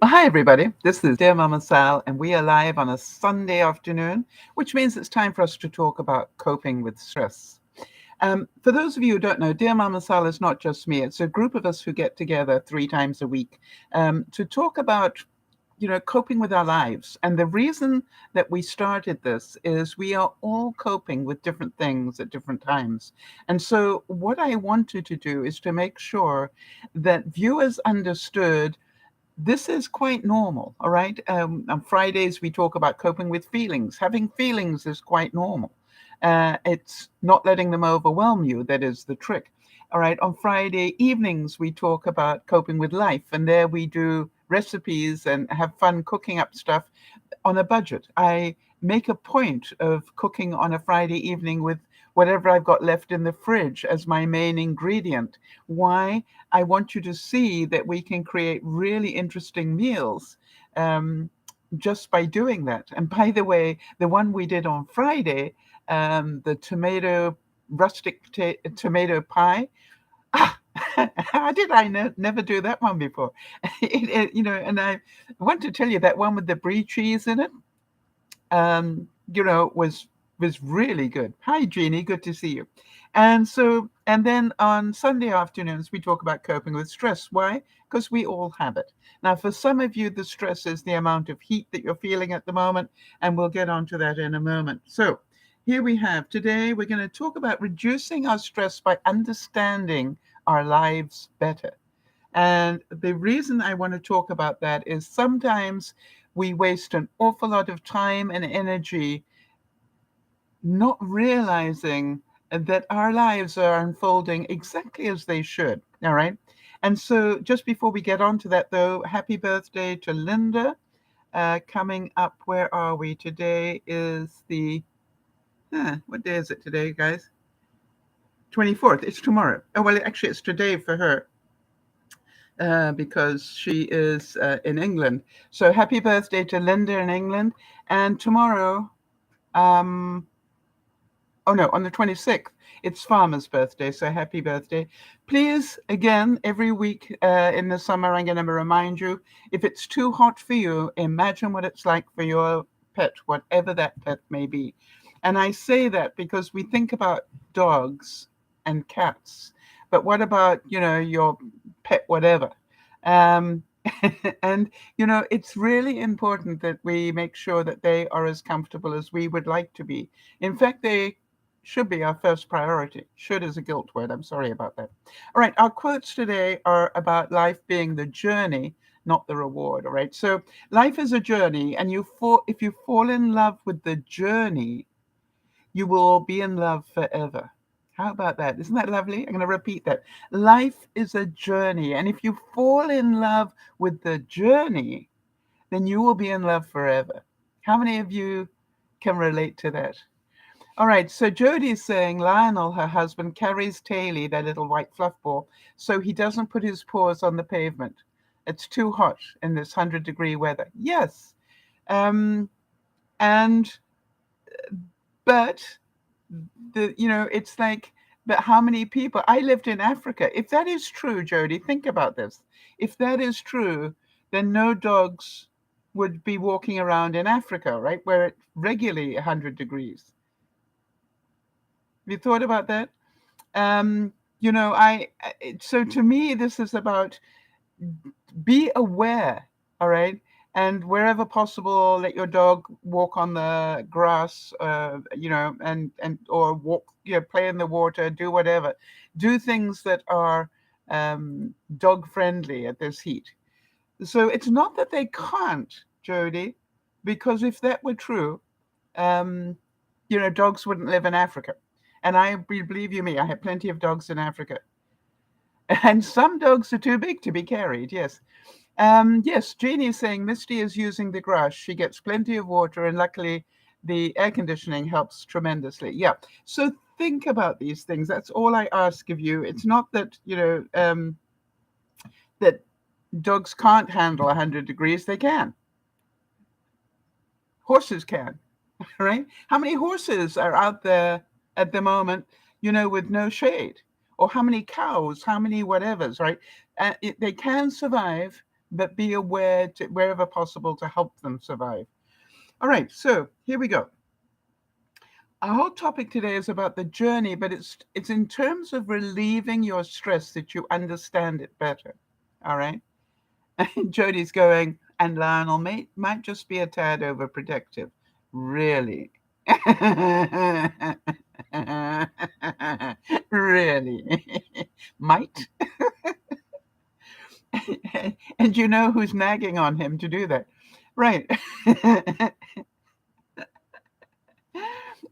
Well, hi, everybody. This is Dear Mama Sal, and we are live on a Sunday afternoon, which means it's time for us to talk about coping with stress. For those of you who don't know, Dear Mama Sal is not just me. It's a group of us who get together 3 times a week to talk about, coping with our lives. And the reason that we started this is we are all coping with different things at different times. And so what I wanted to do is to make sure that viewers understood this is quite normal, all right? On Fridays, we talk about coping with feelings. Having feelings is quite normal. It's not letting them overwhelm you that is the trick. All right, on Friday evenings, we talk about coping with life, and there we do recipes and have fun cooking up stuff on a budget. I make a point of cooking on a Friday evening with whatever I've got left in the fridge as my main ingredient. Why? I want you to see that we can create really interesting meals just by doing that. And by the way, the one we did on Friday, the tomato pie. Ah, how did I never do that one before? And I want to tell you that one with the brie cheese in it, was really good. Hi, Jeannie, good to see you. And then on Sunday afternoons, we talk about coping with stress. Why? Because we all have it. Now, for some of you, the stress is the amount of heat that you're feeling at the moment, and we'll get onto that in a moment. So, here we have today, we're going to talk about reducing our stress by understanding our lives better. And the reason I want to talk about that is sometimes we waste an awful lot of time and energy not realizing that our lives are unfolding exactly as they should. All right. And so, just before we get on to that, though, happy birthday to Linda. Coming up, where are we? Today is what day is it today, guys? 24th. It's tomorrow. Oh, well, actually, it's today for her because she is in England. So, happy birthday to Linda in England. And tomorrow, um, oh no, on the 26th, it's Farmer's birthday, so happy birthday. Please, again, every week in the summer, I'm going to remind you, if it's too hot for you, imagine what it's like for your pet, whatever that pet may be. And I say that because we think about dogs and cats, but what about, your pet, whatever? Um, and, it's really important that we make sure that they are as comfortable as we would like to be. In fact, they should be our first priority. Should is a guilt word. I'm sorry about that. All right. Our quotes today are about life being the journey, not the reward. All right. So life is a journey, and if you fall in love with the journey, you will be in love forever. How about that? Isn't that lovely? I'm going to repeat that. Life is a journey, and if you fall in love with the journey, then you will be in love forever. How many of you can relate to that? All right, so Jodie's saying Lionel, her husband, carries Taily, their little white fluff ball, so he doesn't put his paws on the pavement. It's too hot in this 100-degree weather. Yes. Um, and, but, it's like, but how many people? I lived in Africa. If that is true, Jodie, think about this. If that is true, then no dogs would be walking around in Africa, right? Where it's regularly 100 degrees. Have you thought about that? um so to me this is about be aware, all right, and wherever possible let your dog walk on the grass, and or walk, play in the water, do whatever, do things that are dog friendly at this heat. So it's not that they can't, Jody, because if that were true, um dogs wouldn't live in Africa. And believe you me, I have plenty of dogs in Africa. And some dogs are too big to be carried, yes. Yes, Jeannie is saying Misty is using the grass. She gets plenty of water, and luckily the air conditioning helps tremendously. Yeah. So think about these things. That's all I ask of you. It's not that, that dogs can't handle 100 degrees. They can. Horses can, right? How many horses are out there at the moment, with no shade? Or how many cows, how many whatevers, right? They can survive, but be aware to, wherever possible, to help them survive. All right, so here we go. Our whole topic today is about the journey, but it's in terms of relieving your stress that you understand it better. All right. And Jody's going, and Lionel might just be a tad overprotective. Really? Really? Might? And you know who's nagging on him to do that. Right.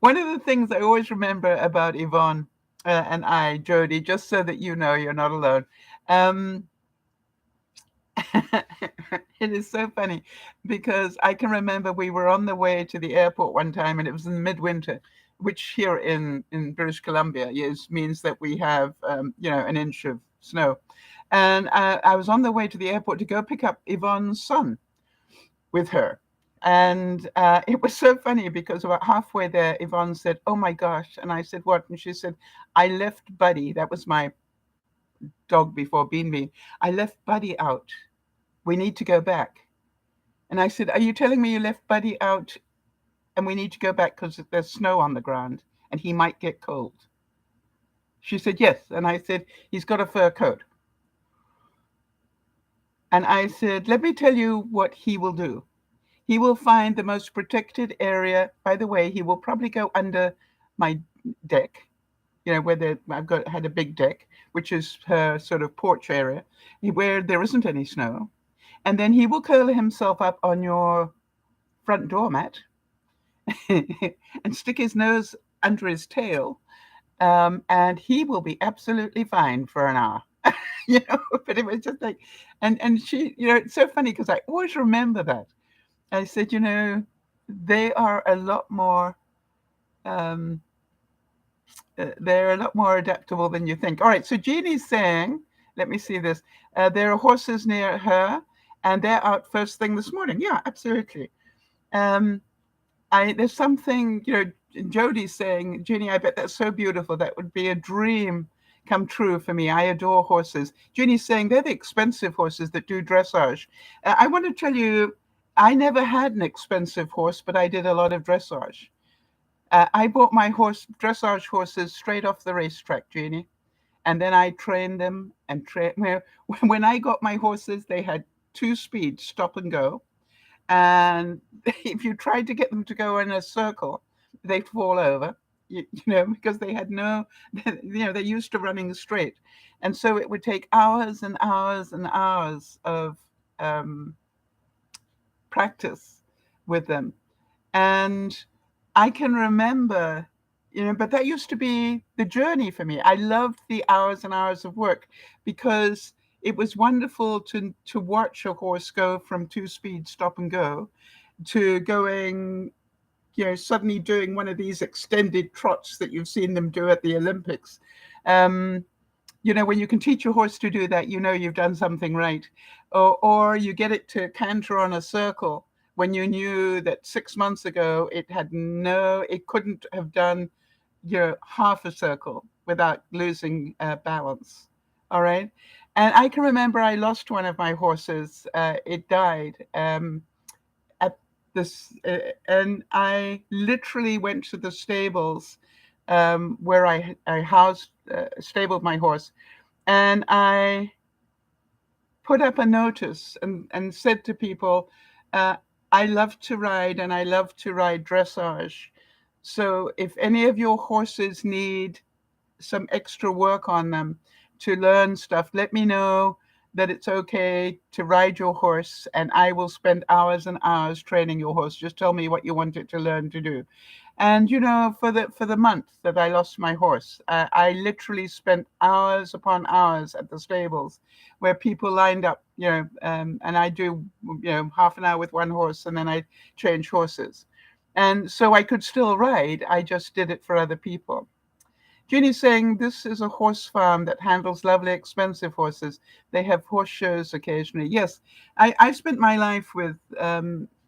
One of the things I always remember about Yvonne and I, Jody, just so that you know you're not alone, it is so funny because I can remember we were on the way to the airport one time, and it was in midwinter, which here in British Columbia means that we have, an inch of snow. And I was on the way to the airport to go pick up Yvonne's son with her. And it was so funny because about halfway there, Yvonne said, "Oh my gosh." And I said, "What?" And she said, "I left Buddy." That was my dog before Bean Bean. "I left Buddy out. We need to go back." And I said, "Are you telling me you left Buddy out and we need to go back because there's snow on the ground and he might get cold?" She said, "Yes." And I said, "He's got a fur coat." And I said, "Let me tell you what he will do. He will find the most protected area. By the way, he will probably go under my deck, where had a big deck, which is her sort of porch area, where there isn't any snow. And then he will curl himself up on your front doormat and stick his nose under his tail, and he will be absolutely fine for an hour." But it was just like, and she, it's so funny because I always remember that. I said, they are a lot more, they're a lot more adaptable than you think. All right, so Jeannie's saying, let me see this. There are horses near her, and they're out first thing this morning. Yeah, absolutely. There's something, Jody's saying, "Jeannie, I bet that's so beautiful. That would be a dream come true for me. I adore horses." Jeannie's saying they're the expensive horses that do dressage. I want to tell you, I never had an expensive horse, but I did a lot of dressage. I bought my dressage horses straight off the racetrack, Jeannie. And then I trained them and when I got my horses, they had 2 speeds, stop and go. And if you tried to get them to go in a circle, they'd fall over, because they had they're used to running straight. And so it would take hours and hours and hours of practice with them. And I can remember, but that used to be the journey for me. I loved the hours and hours of work because it was wonderful to watch a horse go from 2 speed stop and go to going, suddenly doing one of these extended trots that you've seen them do at the Olympics. When you can teach a horse to do that, you've done something right. Or you get it to canter on a circle when you knew that 6 months ago it couldn't have done half a circle without losing balance. All right. And I can remember I lost one of my horses. It died at this, and I literally went to the stables where I stabled my horse, and I put up a notice and said to people, "I love to ride, and I love to ride dressage. So if any of your horses need some extra work on them to learn stuff, let me know that it's okay to ride your horse, and I will spend hours and hours training your horse. Just tell me what you want it to learn to do." And for the month that I lost my horse, I literally spent hours upon hours at the stables where people lined up, and I do half an hour with one horse, and then I change horses. And so I could still ride. I just did it for other people. Jeannie's saying this is a horse farm that handles lovely, expensive horses. They have horse shows occasionally. Yes, I spent my life with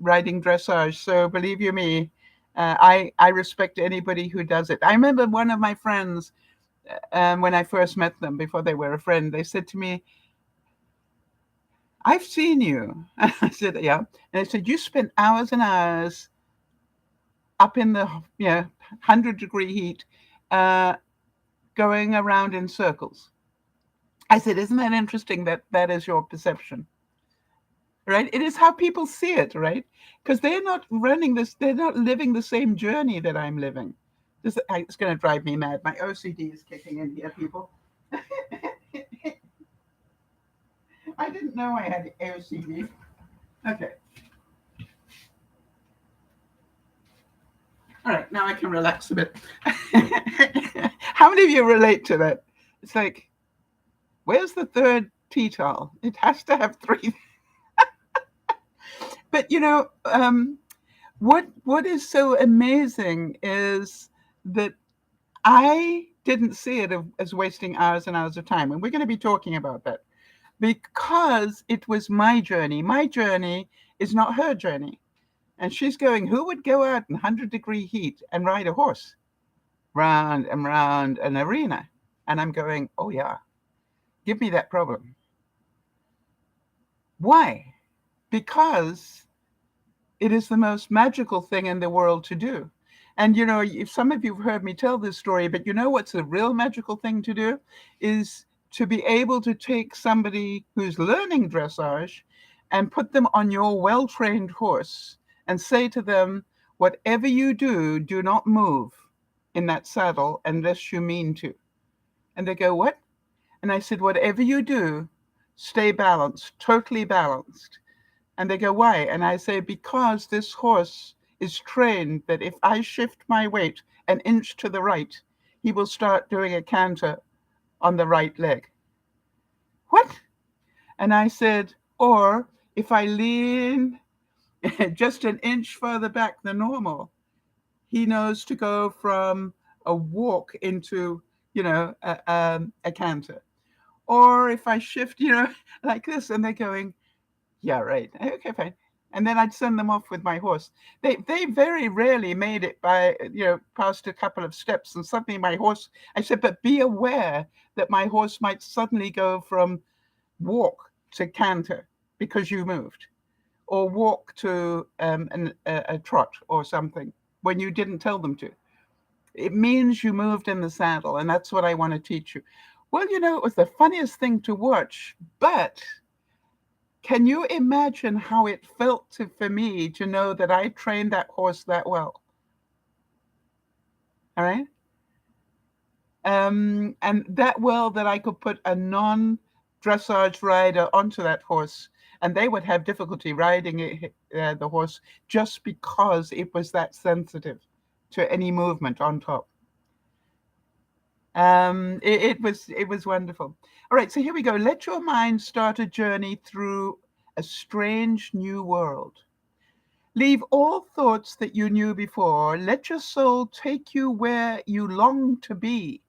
riding dressage. So believe you me, I respect anybody who does it. I remember one of my friends, when I first met them, before they were a friend, they said to me, I've seen you. And I said, yeah. And I said, you spent hours and hours up in the 100-degree heat, uh, going around in circles. I said, isn't that interesting that that is your perception? Right? It is how people see it, right? Because they're not running this, they're not living the same journey that I'm living. It's going to drive me mad. My OCD is kicking in here, people. I didn't know I had OCD. Okay. All right, now I can relax a bit. How many of you relate to that? It's like, where's the third tea towel? It has to have three. But what is so amazing is that I didn't see it as wasting hours and hours of time. And we're going to be talking about that because it was my journey. My journey is not her journey. And she's going, who would go out in 100-degree heat and ride a horse round and round an arena? And I'm going, oh, yeah, give me that problem. Why? Because it is the most magical thing in the world to do. And, if some of you have heard me tell this story, but what's the real magical thing to do is to be able to take somebody who's learning dressage and put them on your well-trained horse and say to them, whatever you do, do not move in that saddle unless you mean to. And they go, what? And I said, whatever you do, stay balanced, totally balanced. And they go, why? And I say, because this horse is trained that if I shift my weight an inch to the right, he will start doing a canter on the right leg. What? And I said, or if I lean just an inch further back than normal, he knows to go from a walk into, a canter. Or if I shift, like this, and they're going, yeah, right. Okay, fine. And then I'd send them off with my horse. They very rarely made it by, past a couple of steps. And suddenly my horse, I said, but be aware that my horse might suddenly go from walk to canter because you moved, or walk to a trot or something when you didn't tell them to. It means you moved in the saddle. And that's what I want to teach you. Well, it was the funniest thing to watch, but can you imagine how it felt for me to know that I trained that horse that well? All right. And that well that I could put a non-dressage rider onto that horse, and they would have difficulty riding the horse just because it was that sensitive to any movement on top. It was wonderful. All right, so here we go. Let your mind start a journey through a strange new world. Leave all thoughts that you knew before. Let your soul take you where you long to be.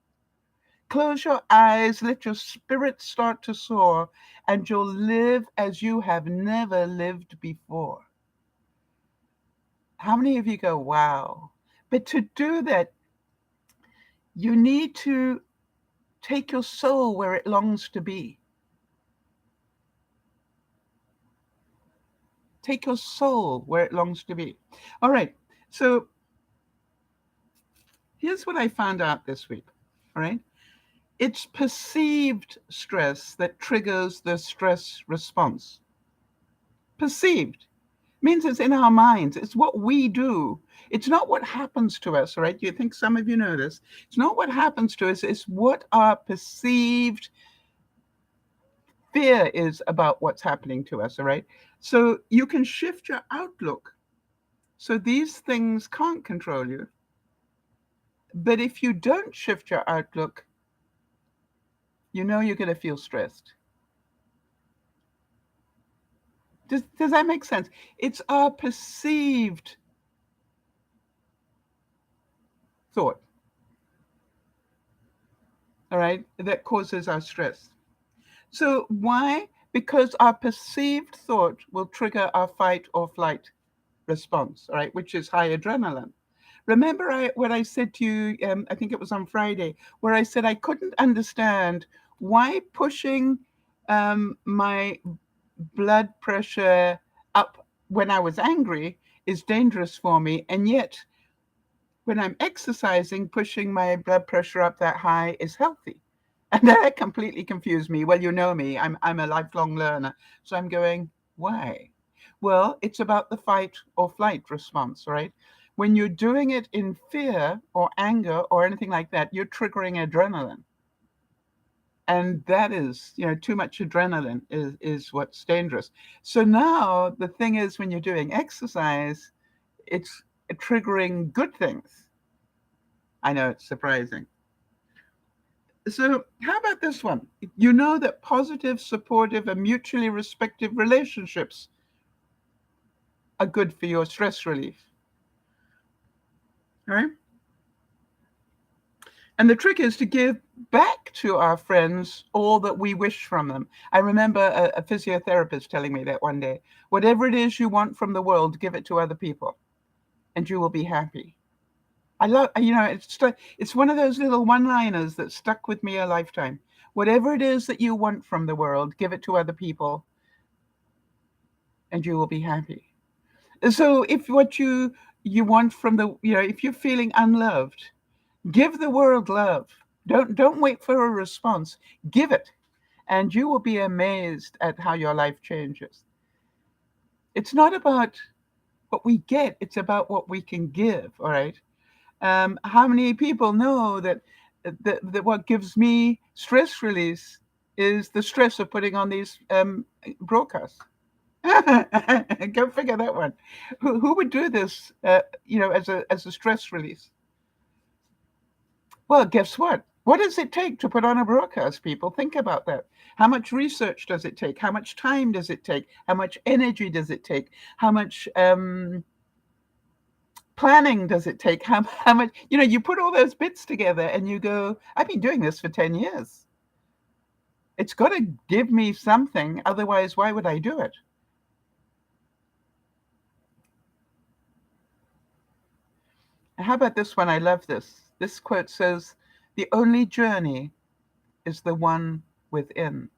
Close your eyes, let your spirit start to soar, and you'll live as you have never lived before. How many of you go, wow? But to do that, you need to take your soul where it longs to be. Take your soul where it longs to be. All right, so here's what I found out this week, all right? It's perceived stress that triggers the stress response. Perceived means it's in our minds. It's what we do. It's not what happens to us, right? You think some of you know this. It's not what happens to us. It's what our perceived fear is about what's happening to us, all right? So you can shift your outlook. So these things can't control you. But if you don't shift your outlook, you're going to feel stressed. Does that make sense? It's our perceived thought, all right, that causes our stress. So why? Because our perceived thought will trigger our fight or flight response, all right, which is high adrenaline. Remember what I said to you, I think it was on Friday, where I said I couldn't understand why pushing my blood pressure up when I was angry is dangerous for me. And yet, when I'm exercising, pushing my blood pressure up that high is healthy. And that completely confused me. Well, you know me, I'm a lifelong learner. So I'm going, why? Well, it's about the fight or flight response, right? When you're doing it in fear or anger or anything like that, you're triggering adrenaline. And that is, too much adrenaline is what's dangerous. So now the thing is, when you're doing exercise, it's triggering good things. I know it's surprising. So how about this one? You know that positive, supportive, and mutually respective relationships are good for your stress relief, right? And the trick is to give back to our friends all that we wish from them. I remember a physiotherapist telling me that one day. Whatever it is you want from the world, give it to other people, and you will be happy. I love, it's one of those little one-liners that stuck with me a lifetime. Whatever it is that you want from the world, give it to other people, and you will be happy. So if what you want from if you're feeling unloved, give the world love. Don't wait for a response. Give it, and you will be amazed at how your life changes. It's not about what we get, it's about what we can give, all right? How many people know that what gives me stress release is the stress of putting on these broadcasts? Go figure that one. Who would do this, as a stress release? Well, guess what? What does it take to put on a broadcast, people? Think about that. How much research does it take? How much time does it take? How much energy does it take? How much planning does it take? How much, you put all those bits together and you go, I've been doing this for 10 years. It's got to give me something. Otherwise, why would I do it? How about this one? I love this. This quote says, the only journey is the one within.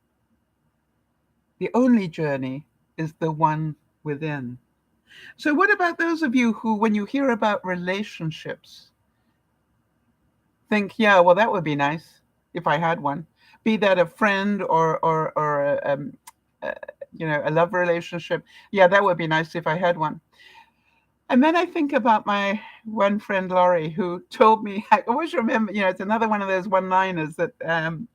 The only journey is the one within. So what about those of you who, when you hear about relationships, think, yeah, well, that would be nice if I had one. Be that a friend or a love relationship. Yeah, that would be nice if I had one. And then I think about my one friend, Laurie, who told me, I always remember, it's another one of those one-liners that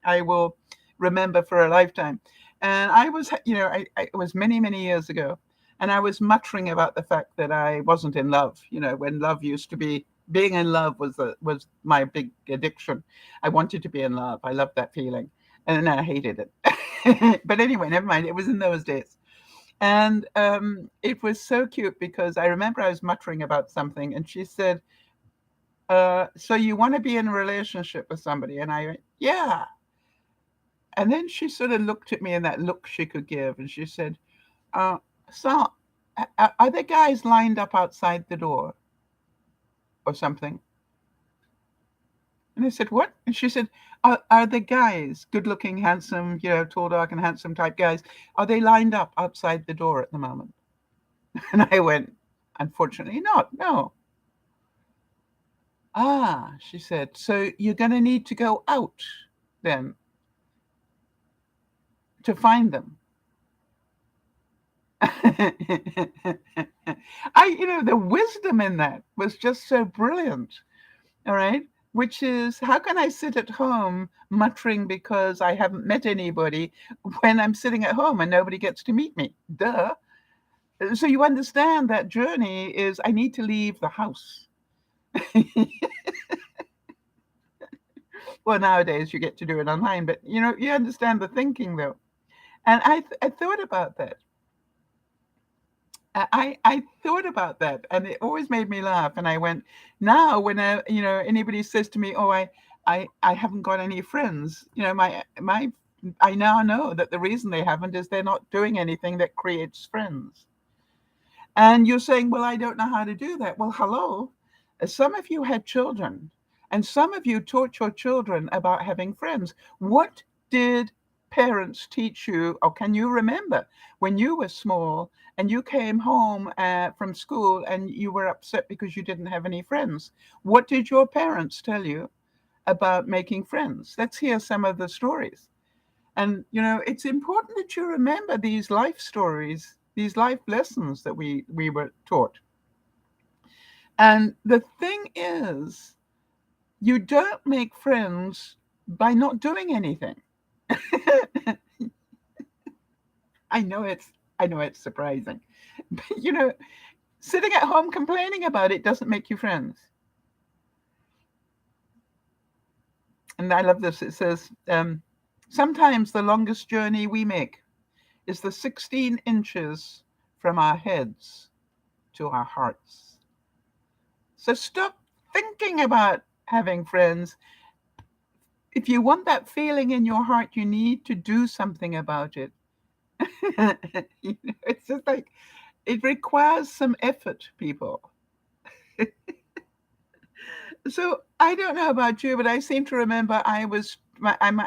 I will remember for a lifetime. And I was, it was many, many years ago. And I was muttering about the fact that I wasn't in love, when love used to be, being in love was my big addiction. I wanted to be in love. I loved that feeling. And I hated it. But anyway, never mind. It was in those days. And it was so cute because I remember I was muttering about something and she said, so you want to be in a relationship with somebody? And I went, yeah. And then she sort of looked at me in that look she could give. And she said, so are the guys lined up outside the door or something? And I said, what? And she said, are the guys, good looking, handsome, tall, dark and handsome type guys, are they lined up outside the door at the moment? And I went, unfortunately not, no. Ah, she said, so you're going to need to go out then to find them. The wisdom in that was just so brilliant. All right. Which is, how can I sit at home muttering because I haven't met anybody when I'm sitting at home and nobody gets to meet me? Duh. So you understand that journey is, I need to leave the house. Well, nowadays you get to do it online, but you understand the thinking though. And I thought about that. I thought about that, and it always made me laugh. And I went, now when anybody says to me, "Oh, I haven't got any friends," I now know that the reason they haven't is they're not doing anything that creates friends. And you're saying, "Well, I don't know how to do that." Well, hello, some of you had children, and some of you taught your children about having friends. What did parents teach you, or can you remember when you were small and you came home from school and you were upset because you didn't have any friends? What did your parents tell you about making friends? Let's hear some of the stories. And, it's important that you remember these life stories, these life lessons that we were taught. And the thing is, you don't make friends by not doing anything. I know it's surprising. But, sitting at home complaining about it doesn't make you friends. And I love this. It says, sometimes the longest journey we make is the 16 inches from our heads to our hearts. So stop thinking about having friends. If you want that feeling in your heart, you need to do something about it. It's just like, it requires some effort, people. So I don't know about you, but I seem to remember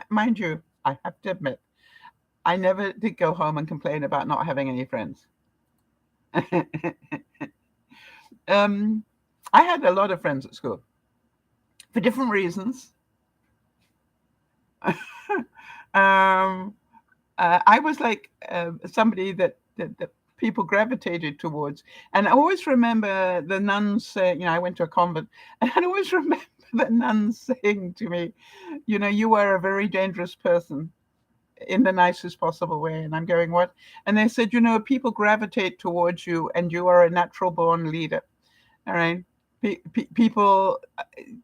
mind you, I have to admit, I never did go home and complain about not having any friends. I had a lot of friends at school for different reasons. I was like somebody that people gravitated towards. And I always remember the nuns saying, I went to a convent, and I always remember the nuns saying to me, you are a very dangerous person, in the nicest possible way. And I'm going, what? And they said, people gravitate towards you, and you are a natural born leader. All right. People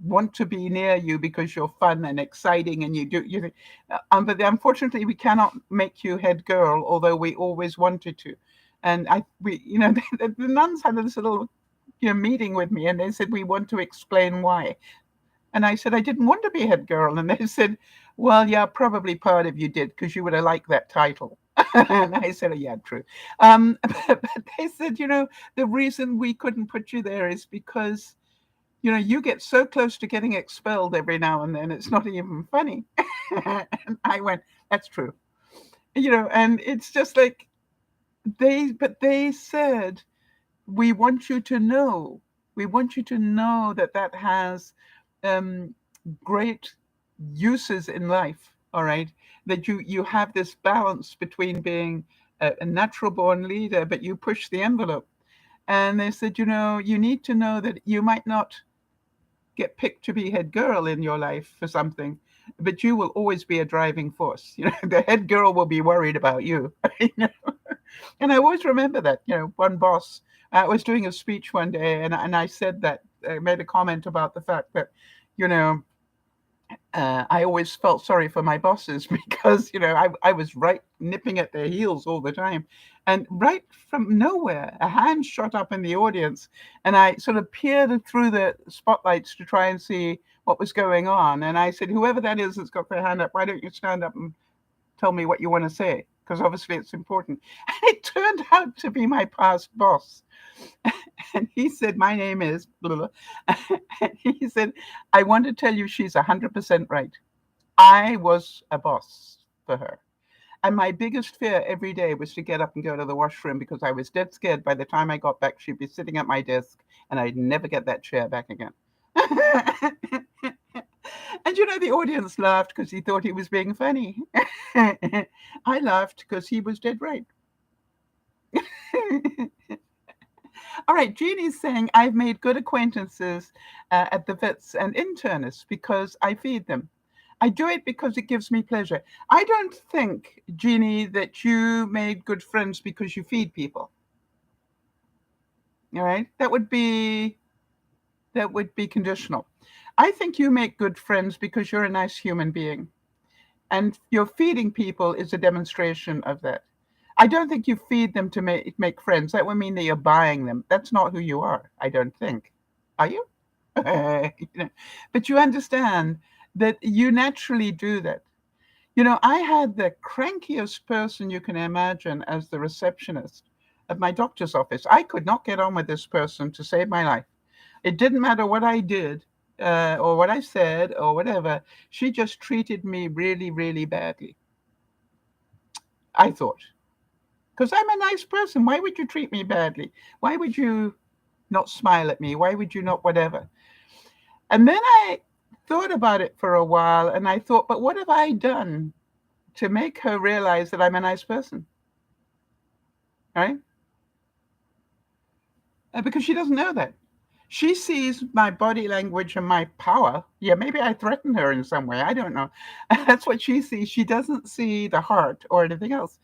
want to be near you because you're fun and exciting, and but unfortunately we cannot make you head girl, although we always wanted to. And the nuns had this little meeting with me, and they said, we want to explain why. And I said, I didn't want to be head girl. And they said, well, yeah, probably part of you did, because you would have liked that title. And I said, oh, yeah, true. But they said, the reason we couldn't put you there is because, you get so close to getting expelled every now and then, it's not even funny. And I went, that's true. And it's just like, they said, we want you to know that has great uses in life. All right, that you have this balance between being a natural born leader, but you push the envelope. And they said, you need to know that you might not get picked to be head girl in your life for something, but you will always be a driving force. The head girl will be worried about you. And I always remember that. One boss, I was doing a speech one day, and I said that, I made a comment about the fact that, I always felt sorry for my bosses because, I was right nipping at their heels all the time. And right from nowhere, a hand shot up in the audience, and I sort of peered through the spotlights to try and see what was going on. And I said, whoever that is that's got their hand up, why don't you stand up and tell me what you want to say? Because obviously it's important. And it turned out to be my past boss. And he said, my name is blah, blah. And he said, I want to tell you she's 100% right. I was a boss for her. And my biggest fear every day was to get up and go to the washroom, because I was dead scared by the time I got back, she'd be sitting at my desk and I'd never get that chair back again. And the audience laughed because he thought he was being funny. I laughed because he was dead right. All right, Jeannie's saying, I've made good acquaintances at the vets and internists because I feed them. I do it because it gives me pleasure. I don't think, Jeannie, that you made good friends because you feed people. All right, that would be conditional. I think you make good friends because you're a nice human being, and your feeding people is a demonstration of that. I don't think you feed them to make friends. That would mean that you're buying them. That's not who you are, I don't think. Are you? But you understand that you naturally do that. I had the crankiest person you can imagine as the receptionist at my doctor's office. I could not get on with this person to save my life. It didn't matter what I did or what I said or whatever. She just treated me really, really badly. I thought. Because I'm a nice person. Why would you treat me badly? Why would you not smile at me? Why would you not whatever? And then I thought about it for a while and I thought, but what have I done to make her realize that I'm a nice person? Right? Because she doesn't know that. She sees my body language and my power. Yeah, maybe I threaten her in some way. I don't know. That's what she sees. She doesn't see the heart or anything else.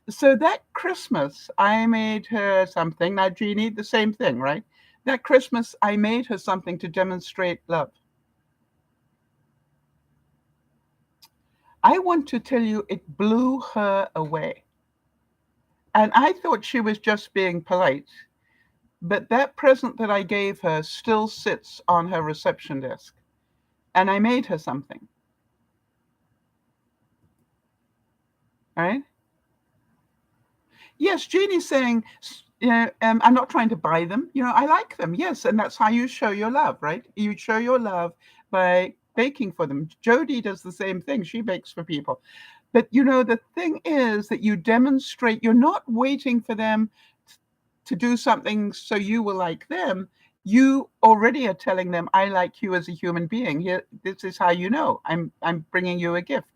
So that Christmas, I made her something. Now, Jeannie, the same thing, right? That Christmas, I made her something to demonstrate love. I want to tell you, it blew her away. And I thought she was just being polite. But that present that I gave her still sits on her reception desk. And I made her something. Right? Yes, Jeannie's saying, I'm not trying to buy them. I like them. Yes, and that's how you show your love, right? You show your love by baking for them. Jody does the same thing. She bakes for people. But, the thing is that you demonstrate, you're not waiting for them to do something so you will like them. You already are telling them, I like you as a human being. Here, this is how you know. I'm bringing you a gift.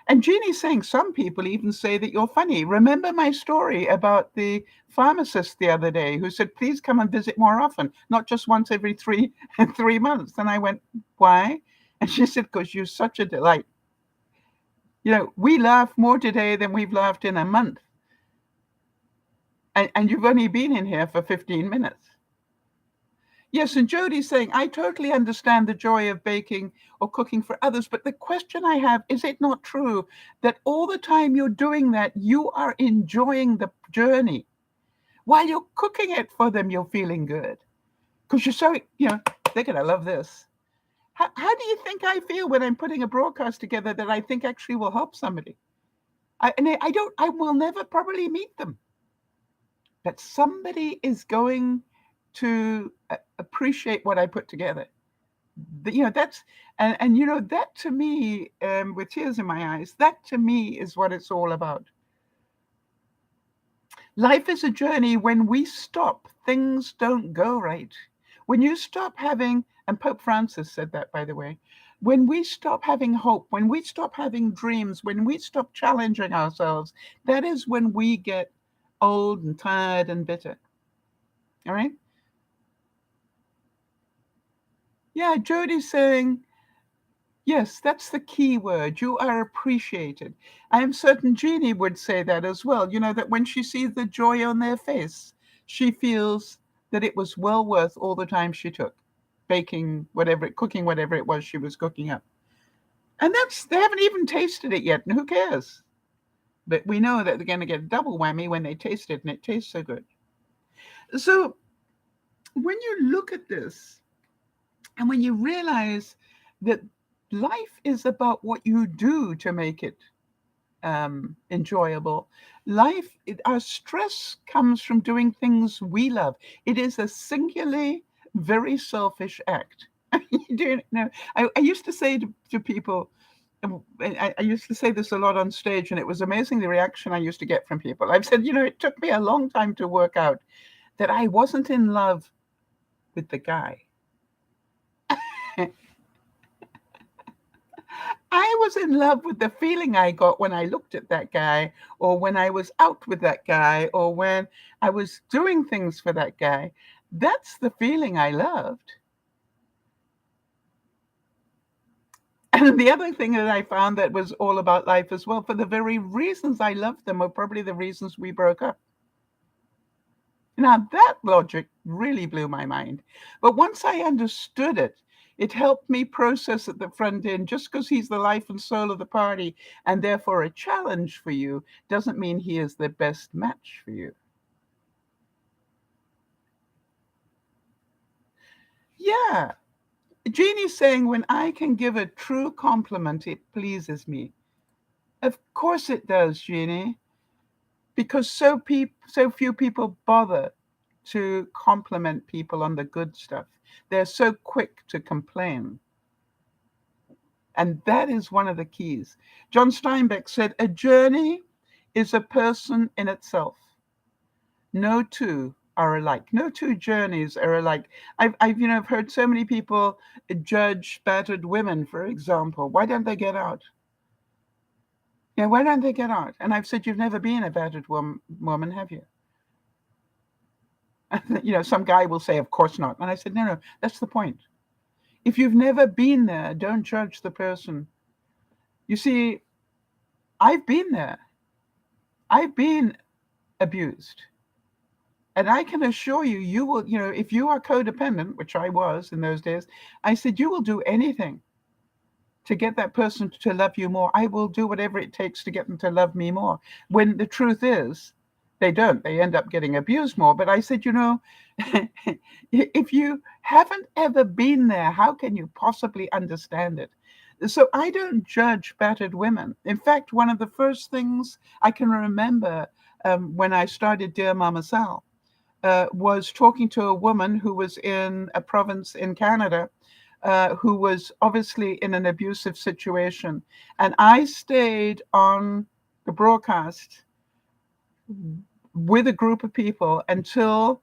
And Jeannie's saying some people even say that you're funny. Remember my story about the pharmacist the other day who said, please come and visit more often, not just once every 3 months. And I went, why? And she said, because you're such a delight. We laugh more today than we've laughed in a month. And you've only been in here for 15 minutes. Yes, and Jody's saying, I totally understand the joy of baking or cooking for others, but the question I have, is it not true that all the time you're doing that, you are enjoying the journey? While you're cooking it for them, you're feeling good. Because you're so, they're going to love this. How do you think I feel when I'm putting a broadcast together that I think actually will help somebody? I will never probably meet them. But somebody is going to appreciate what I put together. That's that to me, with tears in my eyes, that to me is what it's all about. Life is a journey. When we stop, things don't go right. When you stop having, and Pope Francis said that, by the way, when we stop having hope, when we stop having dreams, when we stop challenging ourselves, that is when we get old and tired and bitter. All right? Yeah, Jody's saying, yes, that's the key word. You are appreciated. I am certain Jeannie would say that as well. That when she sees the joy on their face, she feels that it was well worth all the time she took, cooking whatever it was she was cooking up. And they haven't even tasted it yet, and who cares? But we know that they're going to get a double whammy when they taste it, and it tastes so good. So when you look at this, and when you realize that life is about what you do to make it enjoyable. Our stress comes from doing things we love. It is a singularly very selfish act. I used to say to people, I used to say this a lot on stage, and it was amazing the reaction I used to get from people. I've said, it took me a long time to work out that I wasn't in love with the guy. I was in love with the feeling I got when I looked at that guy, or when I was out with that guy, or when I was doing things for that guy. That's the feeling I loved. And the other thing that I found that was all about life as well, for the very reasons I loved them, are probably the reasons we broke up. Now, that logic really blew my mind. But once I understood it, it helped me process at the front end. Just because he's the life and soul of the party and therefore a challenge for you doesn't mean he is the best match for you. Yeah. Jeannie's saying, when I can give a true compliment, it pleases me. Of course it does, Jeannie. Because so few people bother to compliment people on the good stuff. They're so quick to complain. And that is one of the keys. John Steinbeck said, a journey is a person in itself. No two are alike. No two journeys are alike. I've heard so many people judge battered women, for example. Why don't they get out? Yeah, why don't they get out? And I've said, you've never been a battered woman, have you? Some guy will say, of course not. And I said, no, that's the point. If you've never been there, don't judge the person. You see, I've been there. I've been abused. And I can assure you, you will, if you are codependent, which I was in those days, I said, you will do anything to get that person to love you more. I will do whatever it takes to get them to love me more. When the truth is, they don't. They end up getting abused more. But I said, if you haven't ever been there, how can you possibly understand it? So I don't judge battered women. In fact, one of the first things I can remember when I started DearMamaSal was talking to a woman who was in a province in Canada who was obviously in an abusive situation. And I stayed on the broadcast with a group of people until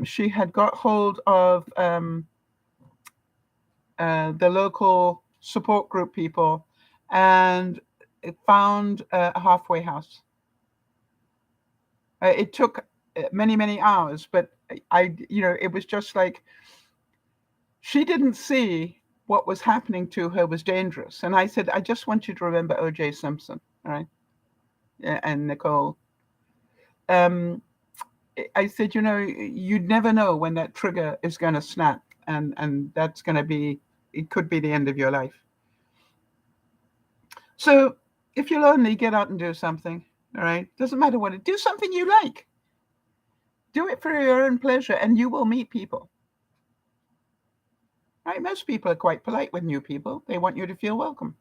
she had got hold of the local support group people and found a halfway house. It took many, many hours, but it was just like she didn't see what was happening to her was dangerous. And I said, I just want you to remember O.J. Simpson, all right? And Nicole. I said, you'd never know when that trigger is going to snap, and that's going to be, it could be the end of your life. So if you're lonely, get out and do something, all right? Doesn't matter what do something you like. Do it for your own pleasure, and you will meet people. Right? Most people are quite polite with new people. They want you to feel welcome.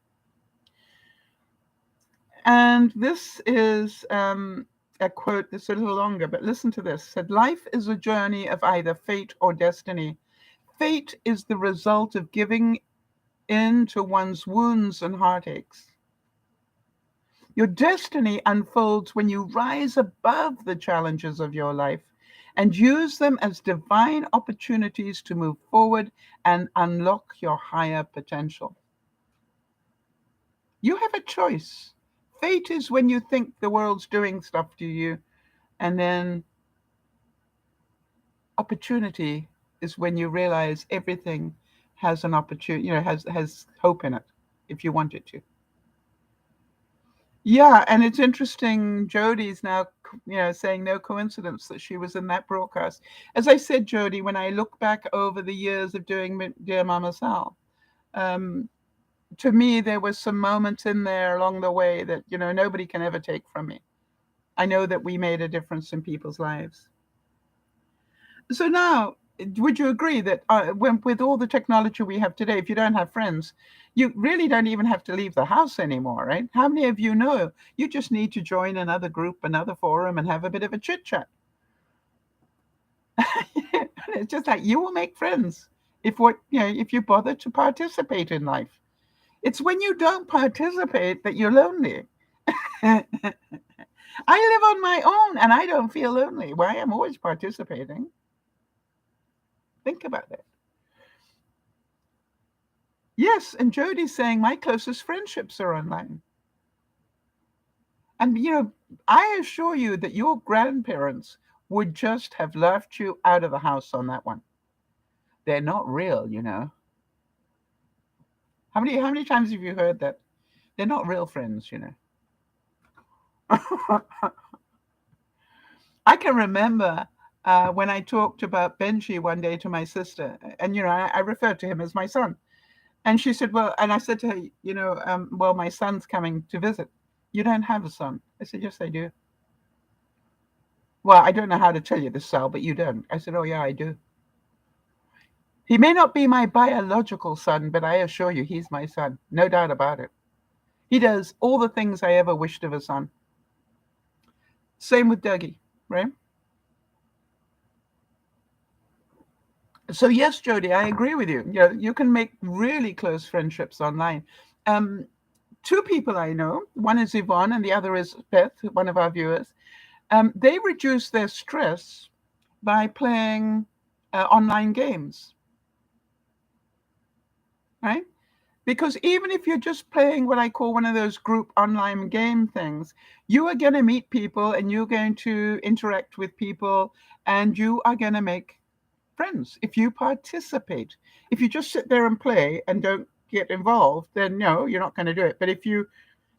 And this is a quote that's a little longer, but listen to this. It said, life is a journey of either fate or destiny. Fate is the result of giving in to one's wounds and heartaches. Your destiny unfolds when you rise above the challenges of your life and use them as divine opportunities to move forward and unlock your higher potential. You have a choice. Fate is when you think the world's doing stuff to you, and then opportunity is when you realize everything has an opportunity, has hope in it if you want it to. Yeah, and it's interesting. Jody's now, saying no coincidence that she was in that broadcast. As I said, Jody, when I look back over the years of doing Dear Mama Sal, to me, there was some moments in there along the way that, nobody can ever take from me. I know that we made a difference in people's lives. So now, would you agree that with all the technology we have today, if you don't have friends, you really don't even have to leave the house anymore, right? How many of you know you just need to join another group, another forum, and have a bit of a chit chat? It's just like you will make friends if you bother to participate in life. It's when you don't participate that you're lonely. I live on my own and I don't feel lonely. Why? I'm always participating. Think about that. Yes, and Jody's saying my closest friendships are online. And, I assure you that your grandparents would just have laughed you out of the house on that one. They're not real, How many times have you heard that? They're not real friends, I can remember when I talked about Benji one day to my sister, and, I referred to him as my son. And she said, well, and I said to her, well, my son's coming to visit. You don't have a son. I said, yes, I do. Well, I don't know how to tell you this, Sal, but you don't. I said, oh, yeah, I do. He may not be my biological son, but I assure you, he's my son. No doubt about it. He does all the things I ever wished of a son. Same with Dougie, right? So yes, Jody, I agree with you. You can make really close friendships online. two people I know, one is Yvonne and the other is Beth, one of our viewers. They reduce their stress by playing online games, right? Because even if you're just playing what I call one of those group online game things, you are going to meet people and you're going to interact with people and you are going to make friends if you participate. If you just sit there and play and don't get involved, then no, you're not going to do it. But if you,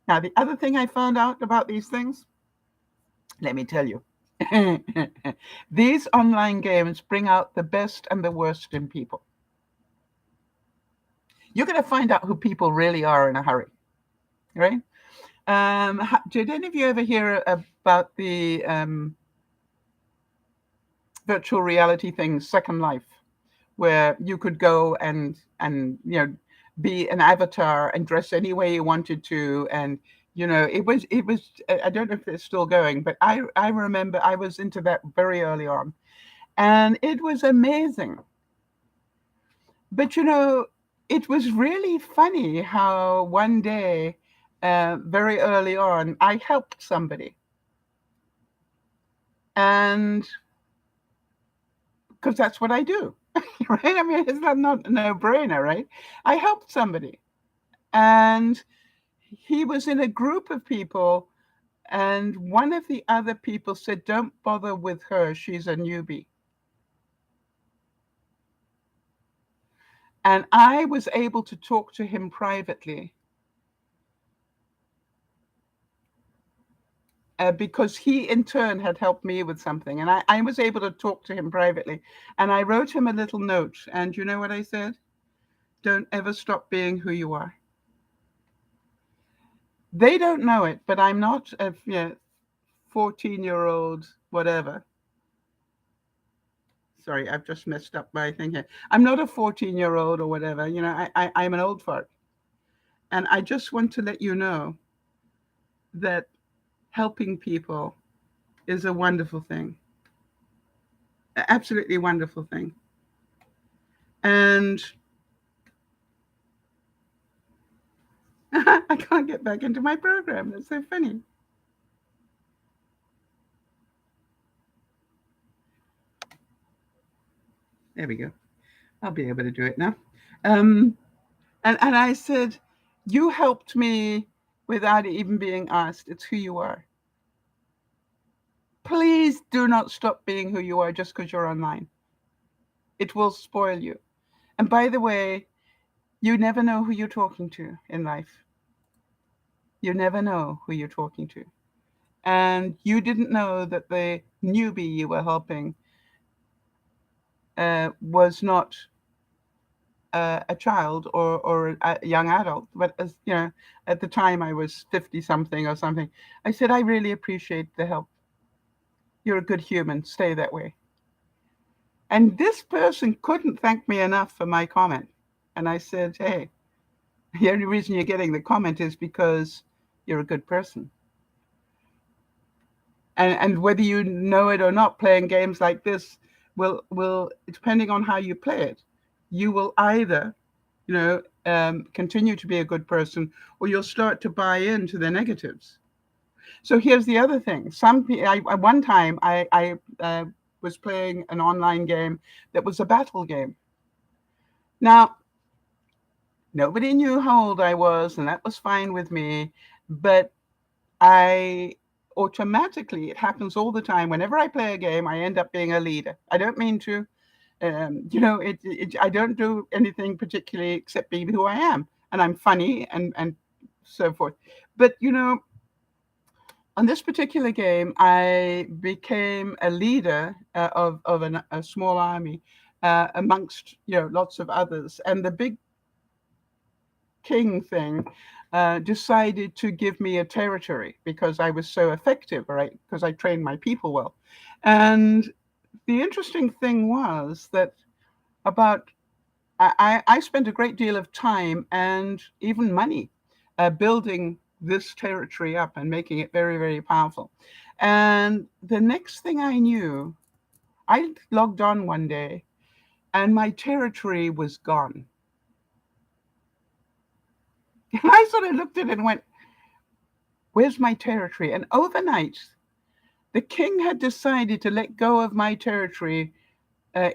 now the other thing I found out about these things, let me tell you. These online games bring out the best and the worst in people. You're going to find out who people really are in a hurry, right? Did any of you ever hear about the virtual reality thing, Second Life, where you could go and be an avatar and dress any way you wanted to, and it was I don't know if it's still going, but I remember I was into that very early on, and it was amazing. But it was really funny how one day, very early on, I helped somebody. And because that's what I do, right? I mean, it's not a no-brainer, right? I helped somebody. And he was in a group of people. And one of the other people said, don't bother with her. She's a newbie. And I was able to talk to him privately. Because he in turn had helped me with something. And I was able to talk to him privately. And I wrote him a little note. And you know what I said? Don't ever stop being who you are. They don't know it, but I'm not a 14-year-old whatever. Sorry, I've just messed up my thing here. I'm not a 14-year-old or whatever. I'm an old fart. And I just want to let you know that helping people is a wonderful thing. An absolutely wonderful thing. And I can't get back into my program. That's so funny. There we go. I'll be able to do it now. And I said, you helped me without even being asked. It's who you are. Please do not stop being who you are just because you're online. It will spoil you. And by the way, you never know who you're talking to in life. You never know who you're talking to. And you didn't know that the newbie you were helping was not a child or a young adult. But as at the time I was 50 something or something. I said, I really appreciate the help. You're a good human. Stay that way. And this person couldn't thank me enough for my comment. And I said, hey, the only reason you're getting the comment is because you're a good person. And whether you know it or not, playing games like this will depending on how you play it, you will either continue to be a good person, or you'll start to buy into the negatives. So here's the other thing. One time I was playing an online game that was a battle game. Now, nobody knew how old I was, and that was fine with me. But I automatically, it happens all the time. Whenever I play a game, I end up being a leader. I don't mean to. I don't do anything particularly except be who I am. And I'm funny and so forth. But, on this particular game, I became a leader of a small army amongst lots of others, and the big king thing decided to give me a territory because I was so effective, right? Because I trained my people well. And the interesting thing was that I spent a great deal of time and even money building this territory up and making it very, very powerful. And the next thing I knew, I logged on one day and my territory was gone. And I sort of looked at it and went, where's my territory? And overnight, the king had decided to let go of my territory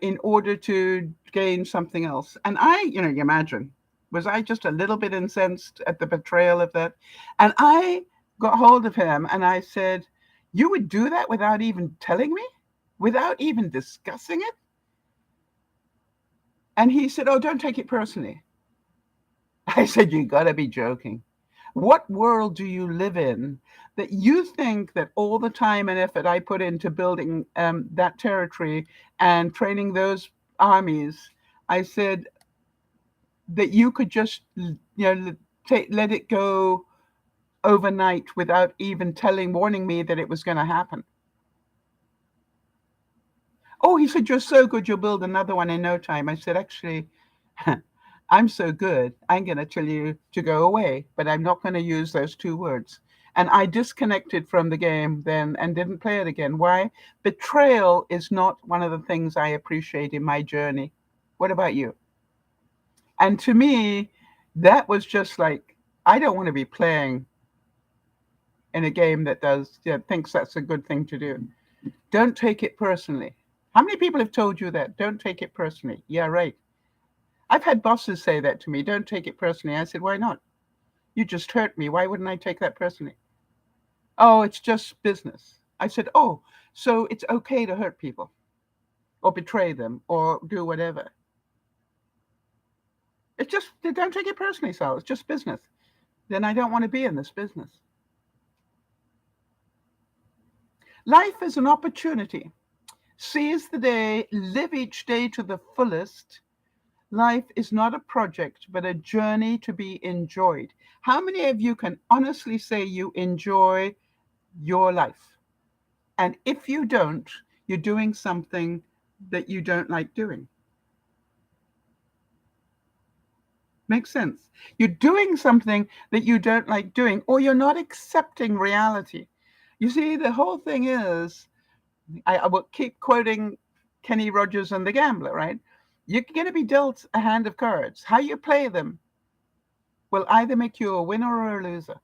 in order to gain something else. And you imagine, was I just a little bit incensed at the betrayal of that? And I got hold of him and I said, you would do that without even telling me? Without even discussing it? And he said, oh, don't take it personally. I said, you gotta be joking. What world do you live in that you think that all the time and effort I put into building that territory and training those armies, I said that you could just, let it go overnight without even warning me that it was going to happen? Oh, he said, you're so good, you'll build another one in no time. I said, actually, I'm so good, I'm going to tell you to go away, but I'm not going to use those two words. And I disconnected from the game then and didn't play it again. Why? Betrayal is not one of the things I appreciate in my journey. What about you? And to me, that was just like, I don't want to be playing in a game that thinks that's a good thing to do. Don't take it personally. How many people have told you that? Don't take it personally. Yeah, right. I've had bosses say that to me. Don't take it personally. I said, why not? You just hurt me. Why wouldn't I take that personally? Oh, it's just business. I said, oh, so it's okay to hurt people or betray them or do whatever. It's just, don't take it personally, Sal. It's just business. Then I don't want to be in this business. Life is an opportunity. Seize the day, live each day to the fullest. Life is not a project, but a journey to be enjoyed. How many of you can honestly say you enjoy your life? And if you don't, you're doing something that you don't like doing. Makes sense. You're doing something that you don't like doing, or you're not accepting reality. You see, the whole thing is, I will keep quoting Kenny Rogers and the Gambler, right? You're going to be dealt a hand of cards. How you play them will either make you a winner or a loser.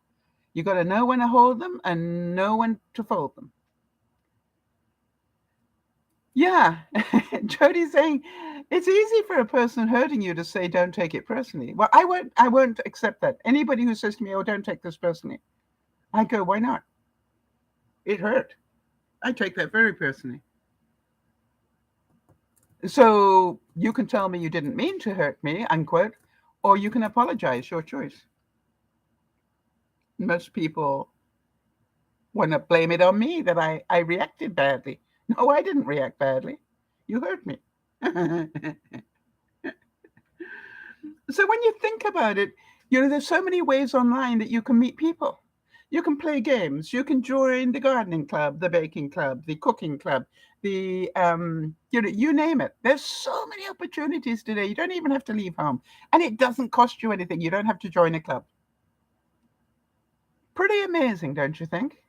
You got to know when to hold them and know when to fold them. Yeah, Jody's saying it's easy for a person hurting you to say don't take it personally. Well, I won't accept that. Anybody who says to me, "Oh, don't take this personally," I go, "Why not? It hurt." I take that very personally. So you can tell me you didn't mean to hurt me, unquote, or you can apologize, your choice. Most people want to blame it on me that I reacted badly. No, I didn't react badly. You hurt me. So when you think about it, there's so many ways online that you can meet people. You can play games. You can join the gardening club, the baking club, the cooking club, you name it. There's so many opportunities today. You don't even have to leave home, and it doesn't cost you anything. You don't have to join a club. Pretty amazing, don't you think?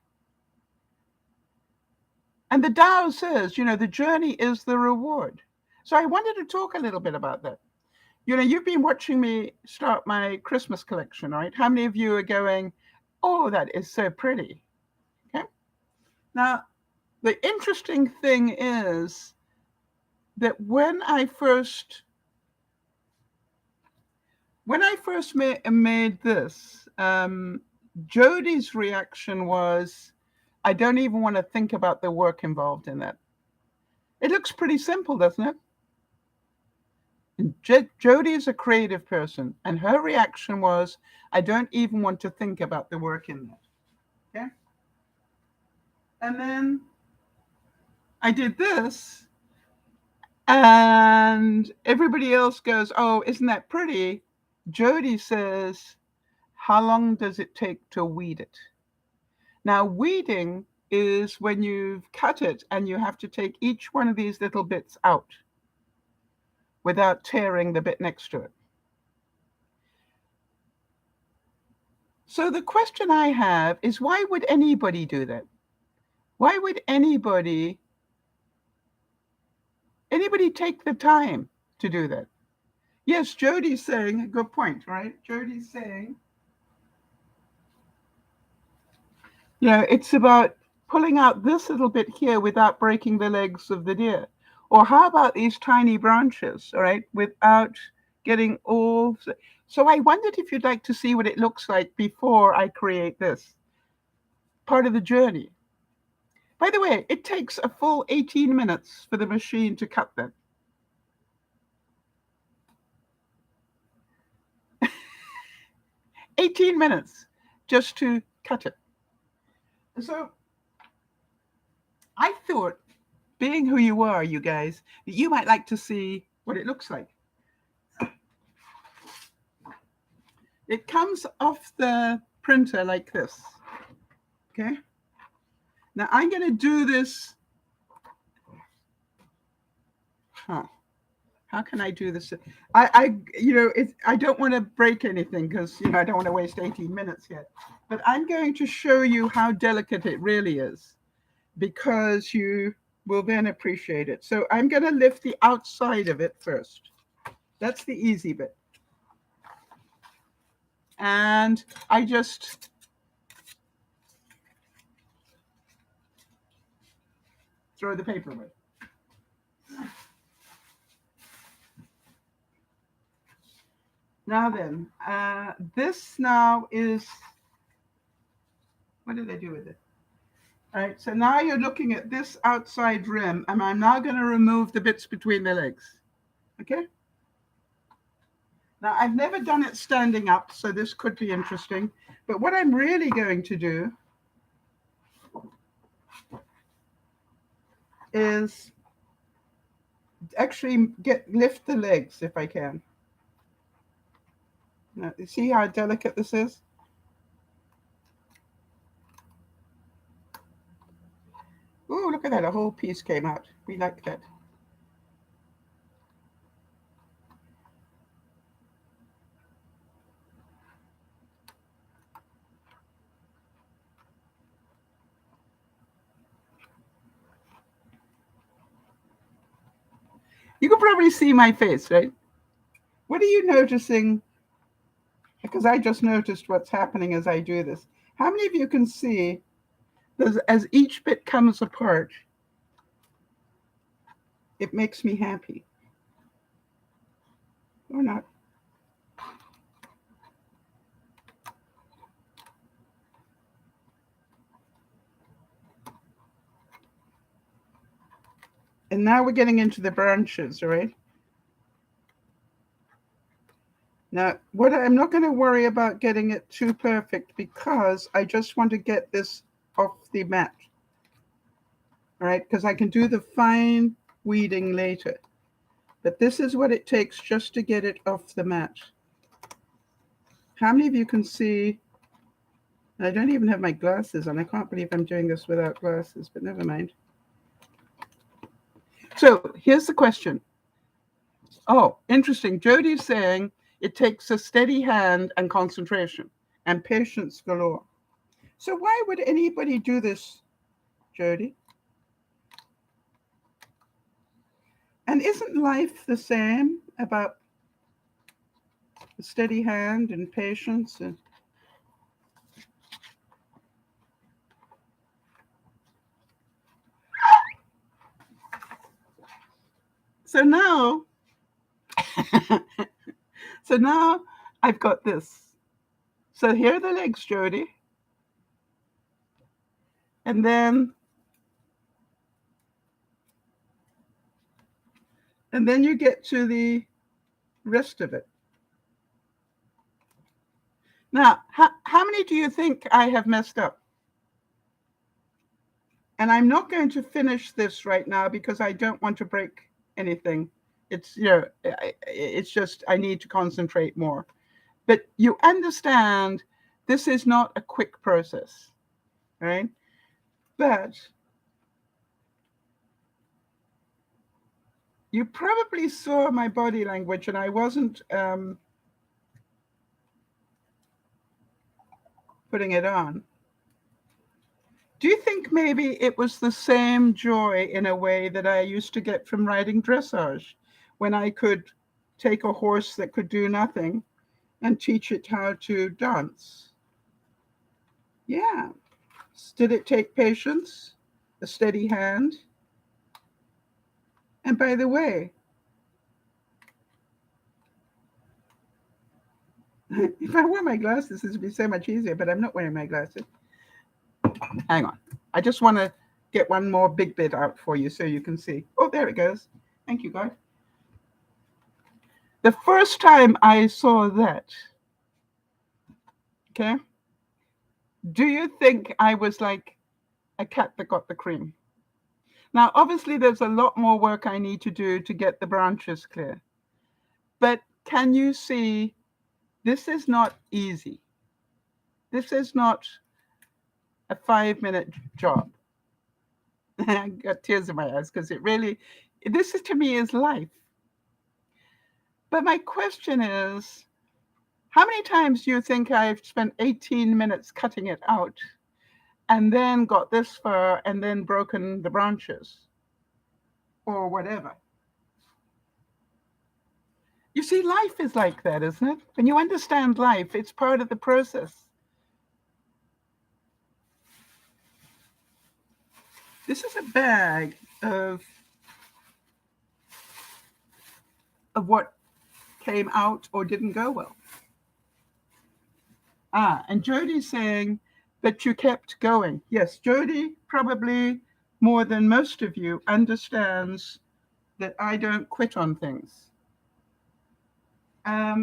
And the Tao says, the journey is the reward. So I wanted to talk a little bit about that. You've been watching me start my Christmas collection, right? How many of you are going, oh, that is so pretty? Okay. Now, the interesting thing is that when I first made this, Jody's reaction was, I don't even want to think about the work involved in that. It looks pretty simple, doesn't it? And Jody is a creative person, and her reaction was, I don't even want to think about the work in that. Okay? And then I did this, and everybody else goes, oh, isn't that pretty? Jody says, how long does it take to weed it? Now, weeding is when you've cut it and you have to take each one of these little bits out without tearing the bit next to it. So the question I have is, why would anybody do that? Why would anybody take the time to do that? Yes, Jody's saying, good point, right? Jody's saying, It's about pulling out this little bit here without breaking the legs of the deer. Or how about these tiny branches, all right, without getting all. So I wondered if you'd like to see what it looks like before I create this part of the journey. By the way, it takes a full 18 minutes for the machine to cut them. 18 minutes just to cut it. So I thought, being who you are, you guys, that you might like to see what it looks like. It comes off the printer like this. Okay. Now I'm going to do this. How can I do this? I don't want to break anything because, I don't want to waste 18 minutes yet. But I'm going to show you how delicate it really is because you will then appreciate it. So I'm going to lift the outside of it first. That's the easy bit. And I just throw the paper away. Now then, this now is, what did I do with it? All right, so now you're looking at this outside rim, and I'm now going to remove the bits between the legs. Okay? Now, I've never done it standing up, so this could be interesting. But what I'm really going to do is actually lift the legs if I can. Now, you see how delicate this is? Oh, look at that. A whole piece came out. We like that. You can probably see my face, right? What are you noticing? Because I just noticed what's happening as I do this. How many of you can see as each bit comes apart, it makes me happy? Or not? And now we're getting into the branches, all right? Now, I'm not going to worry about getting it too perfect because I just want to get this off the mat, all right? Because I can do the fine weeding later. But this is what it takes just to get it off the mat. How many of you can see? I don't even have my glasses on. I can't believe I'm doing this without glasses, but never mind. So here's the question. Oh, interesting. Jody's saying it takes a steady hand and concentration and patience galore. So why would anybody do this, Jody? And isn't life the same, about a steady hand and patience? So now, I've got this. So here are the legs, Jody. And then you get to the rest of it. Now, how many do you think I have messed up? And I'm not going to finish this right now because I don't want to break anything. It's, it's just I need to concentrate more. But you understand this is not a quick process, right? But you probably saw my body language, and I wasn't putting it on. Do you think maybe it was the same joy in a way that I used to get from riding dressage, when I could take a horse that could do nothing and teach it how to dance? Yeah. Did it take patience, a steady hand? And by the way, if I wear my glasses, this would be so much easier, but I'm not wearing my glasses. Hang on. I just want to get one more big bit out for you so you can see. Oh, there it goes. Thank you, God. The first time I saw that, okay, do you think I was like a cat that got the cream? Now, obviously, there's a lot more work I need to do to get the branches clear. But can you see, this is not easy. This is not a 5-minute job. I got tears in my eyes because it really, this is, to me, is life. But my question is, how many times do you think I've spent 18 minutes cutting it out and then got this far and then broken the branches or whatever? You see, life is like that, isn't it? When you understand life, it's part of the process. This is a bag of what came out or didn't go well. And Jodi's saying that you kept going. Yes, Jodi probably more than most of you understands that I don't quit on things. How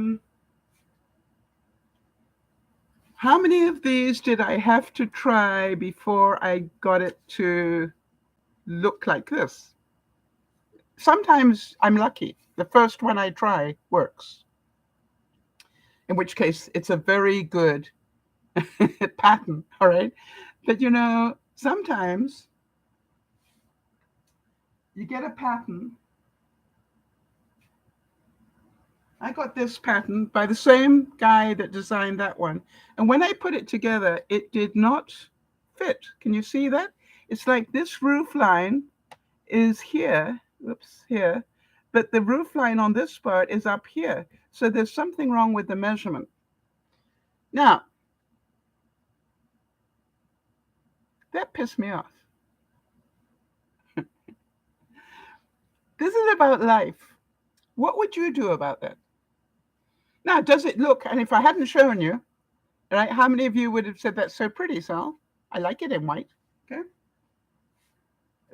many of these did I have to try before I got it to look like this? Sometimes I'm lucky. The first one I try works, in which case it's a very good pattern, all right? But you know, sometimes you get a pattern. I got this pattern by the same guy that designed that one. And when I put it together, it did not fit. Can you see that? It's like this roof line is here, oops, here, but the roof line on this part is up here. So there's something wrong with the measurement. Now, that pissed me off. This is about life. What would you do about that? Now, does it look, and if I hadn't shown you, right, how many of you would have said, that's so pretty, Sal? I like it in white, okay?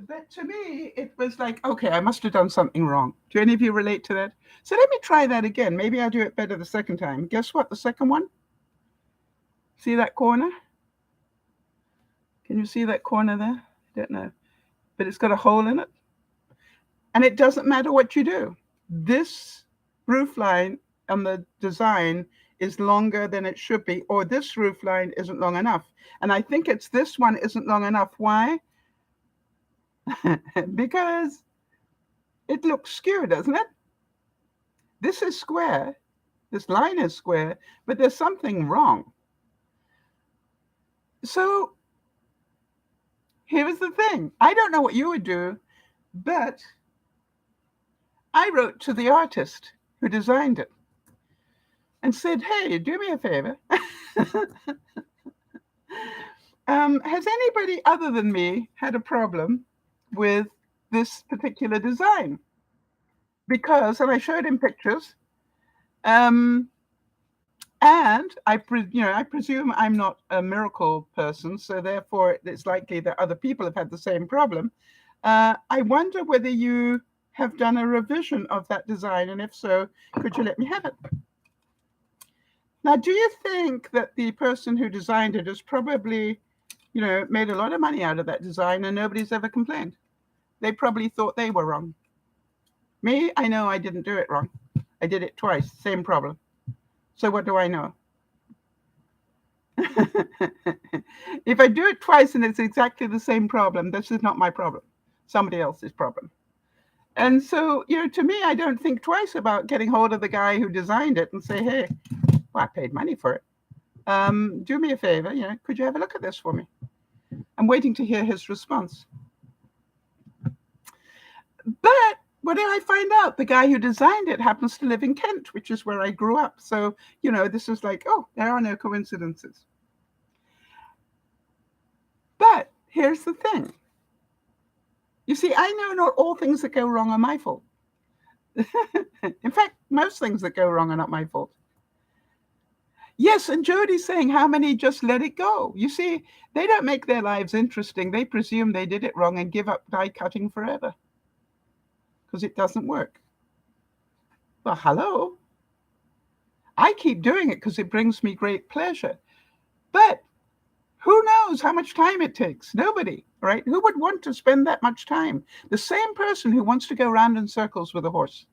But to me, it was like, okay, I must have done something wrong. Do any of you relate to that? So let me try that again. Maybe I'll do it better the second time. Guess what? The second one? See that corner? Can you see that corner there? I don't know. But it's got a hole in it. And it doesn't matter what you do. This roof line on the design is longer than it should be, or this roof line isn't long enough. And I think it's this one isn't long enough. Why? Because it looks skewed, doesn't it? This is square. This line is square, but there's something wrong. So here's the thing. I don't know what you would do, but I wrote to the artist who designed it and said, hey, do me a favor. Has anybody other than me had a problem with this particular design? Because, and I showed him pictures, and I presume I'm not a miracle person, so therefore it's likely that other people have had the same problem. I wonder whether you have done a revision of that design, and if so, could you let me have it? Now, do you think that the person who designed it has probably, made a lot of money out of that design and nobody's ever complained? They probably thought they were wrong. Me, I know I didn't do it wrong. I did it twice, same problem. So what do I know? If I do it twice and it's exactly the same problem, this is not my problem. Somebody else's problem. And so, to me, I don't think twice about getting hold of the guy who designed it and say, hey, well, I paid money for it. Do me a favor, could you have a look at this for me? I'm waiting to hear his response. But what did I find out? The guy who designed it happens to live in Kent, which is where I grew up. So, this is like, oh, there are no coincidences. here's the thing. You see, I know not all things that go wrong are my fault. In fact, most things that go wrong are not my fault. Yes, and Jodi's saying how many just let it go. You see, they don't make their lives interesting. They presume they did it wrong and give up die cutting forever because it doesn't work. Well, hello. I keep doing it because it brings me great pleasure. But who knows how much time it takes? Nobody, right? Who would want to spend that much time? The same person who wants to go round in circles with a horse.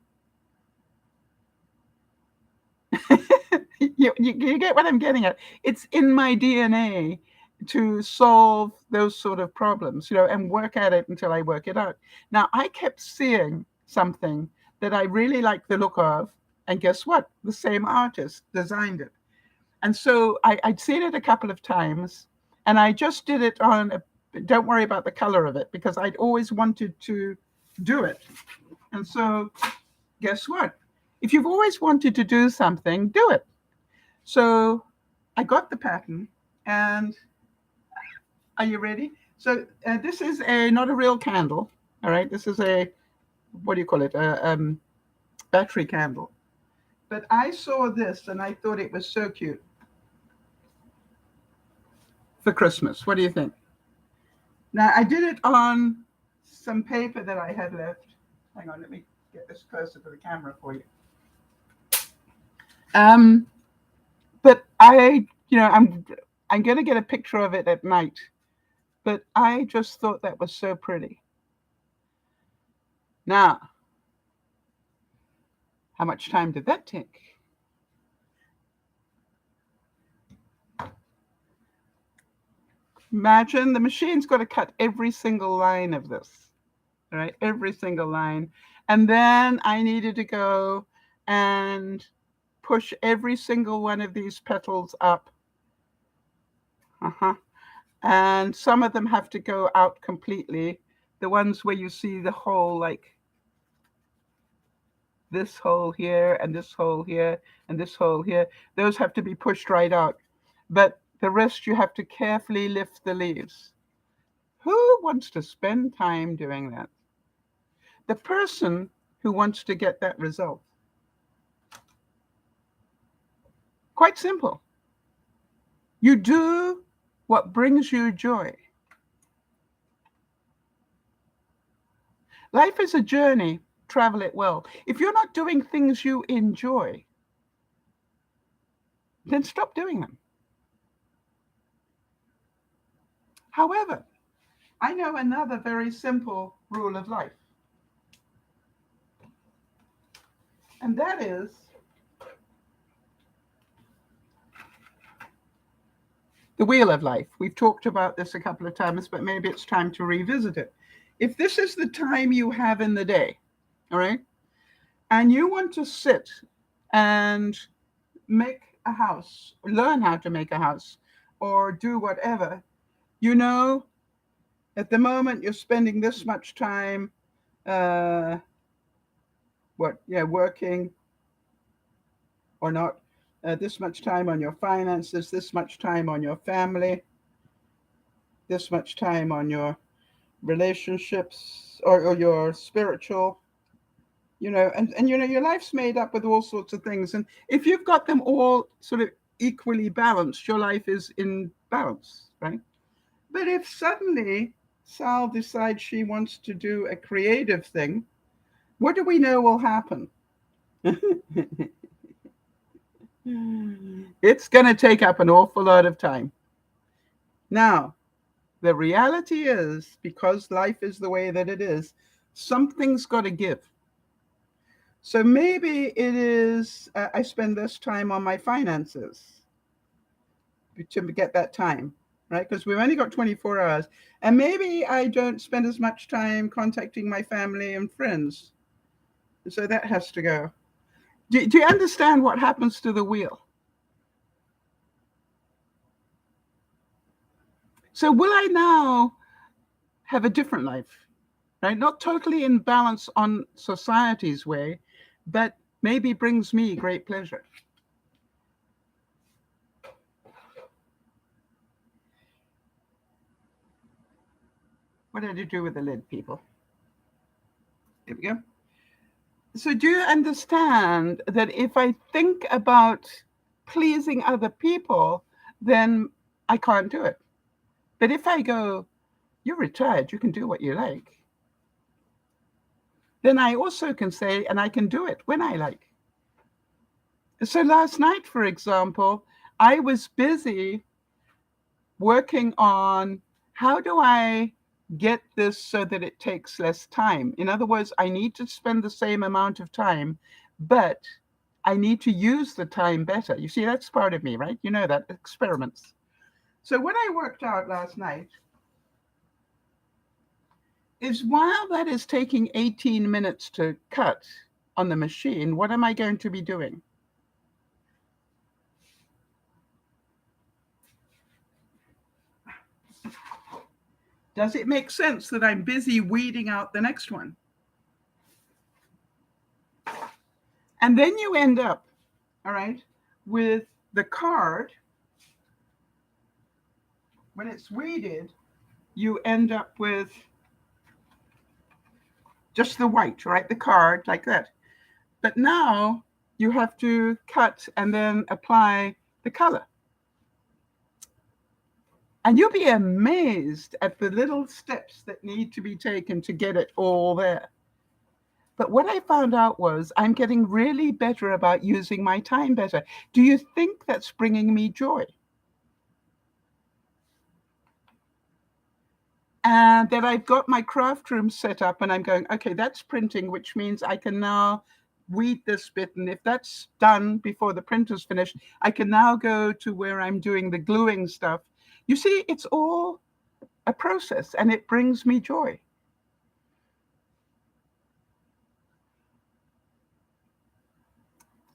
You get what I'm getting at? It's in my DNA to solve those sort of problems, and work at it until I work it out. Now, I kept seeing something that I really liked the look of, and guess what? The same artist designed it. And so I'd seen it a couple of times, and I just did it don't worry about the color of it, because I'd always wanted to do it. And so guess what? If you've always wanted to do something, do it. So I got the pattern, and are you ready? So this is not a real candle, all right? This is what do you call it? A battery candle. But I saw this, and I thought it was so cute for Christmas. What do you think? Now, I did it on some paper that I had left. Hang on, let me get this closer to the camera for you. But I'm going to get a picture of it at night. But I just thought that was so pretty. Now, how much time did that take? Imagine the machine's got to cut every single line of this, all right? Every single line. And then I needed to go and push every single one of these petals up. And some of them have to go out completely. The ones where you see the hole, like this hole here and this hole here and this hole here, those have to be pushed right out. But the rest you have to carefully lift the leaves. Who wants to spend time doing that? The person who wants to get that result. Quite simple. You do what brings you joy. Life is a journey. Travel it well. If you're not doing things you enjoy, then stop doing them. However, I know another very simple rule of life. And that is the wheel of life. We've talked about this a couple of times, but maybe it's time to revisit it. If this is the time you have in the day, all right, and you want to sit and make a house, learn how to make a house, or do whatever, at the moment you're spending this much time working or not, this much time on your finances, this much time on your family, this much time on your relationships or your spiritual, and your life's made up with all sorts of things. And if you've got them all sort of equally balanced, your life is in balance, right? But if suddenly Sal decides she wants to do a creative thing, what do we know will happen? It's going to take up an awful lot of time. Now, the reality is, because life is the way that it is, something's got to give. So maybe it is I spend less time on my finances to get that time, right? Because we've only got 24 hours. And maybe I don't spend as much time contacting my family and friends. So that has to go. Do you understand what happens to the wheel? So will I now have a different life, right? Not totally in balance on society's way, but maybe brings me great pleasure. What did I do with the lid, people? There we go. So do you understand that if I think about pleasing other people, then I can't do it. But if I go, you're retired, you can do what you like, then I also can say, and I can do it when I like. So last night, for example, I was busy working on how do I get this so that it takes less time. In other words, I need to spend the same amount of time, but I need to use the time better. You see, that's part of me, right? You know that, experiments. So what I worked out last night is while that is taking 18 minutes to cut on the machine, what am I going to be doing? Does it make sense that I'm busy weeding out the next one? And then you end up, all right, with the card. When it's weeded, you end up with just the white, right? The card like that. But now you have to cut and then apply the color. And you'll be amazed at the little steps that need to be taken to get it all there. But what I found out was I'm getting really better about using my time better. Do you think that's bringing me joy? And that I've got my craft room set up and I'm going, okay, that's printing, which means I can now weed this bit. And if that's done before the printer's finished, I can now go to where I'm doing the gluing stuff. You see, it's all a process and it brings me joy.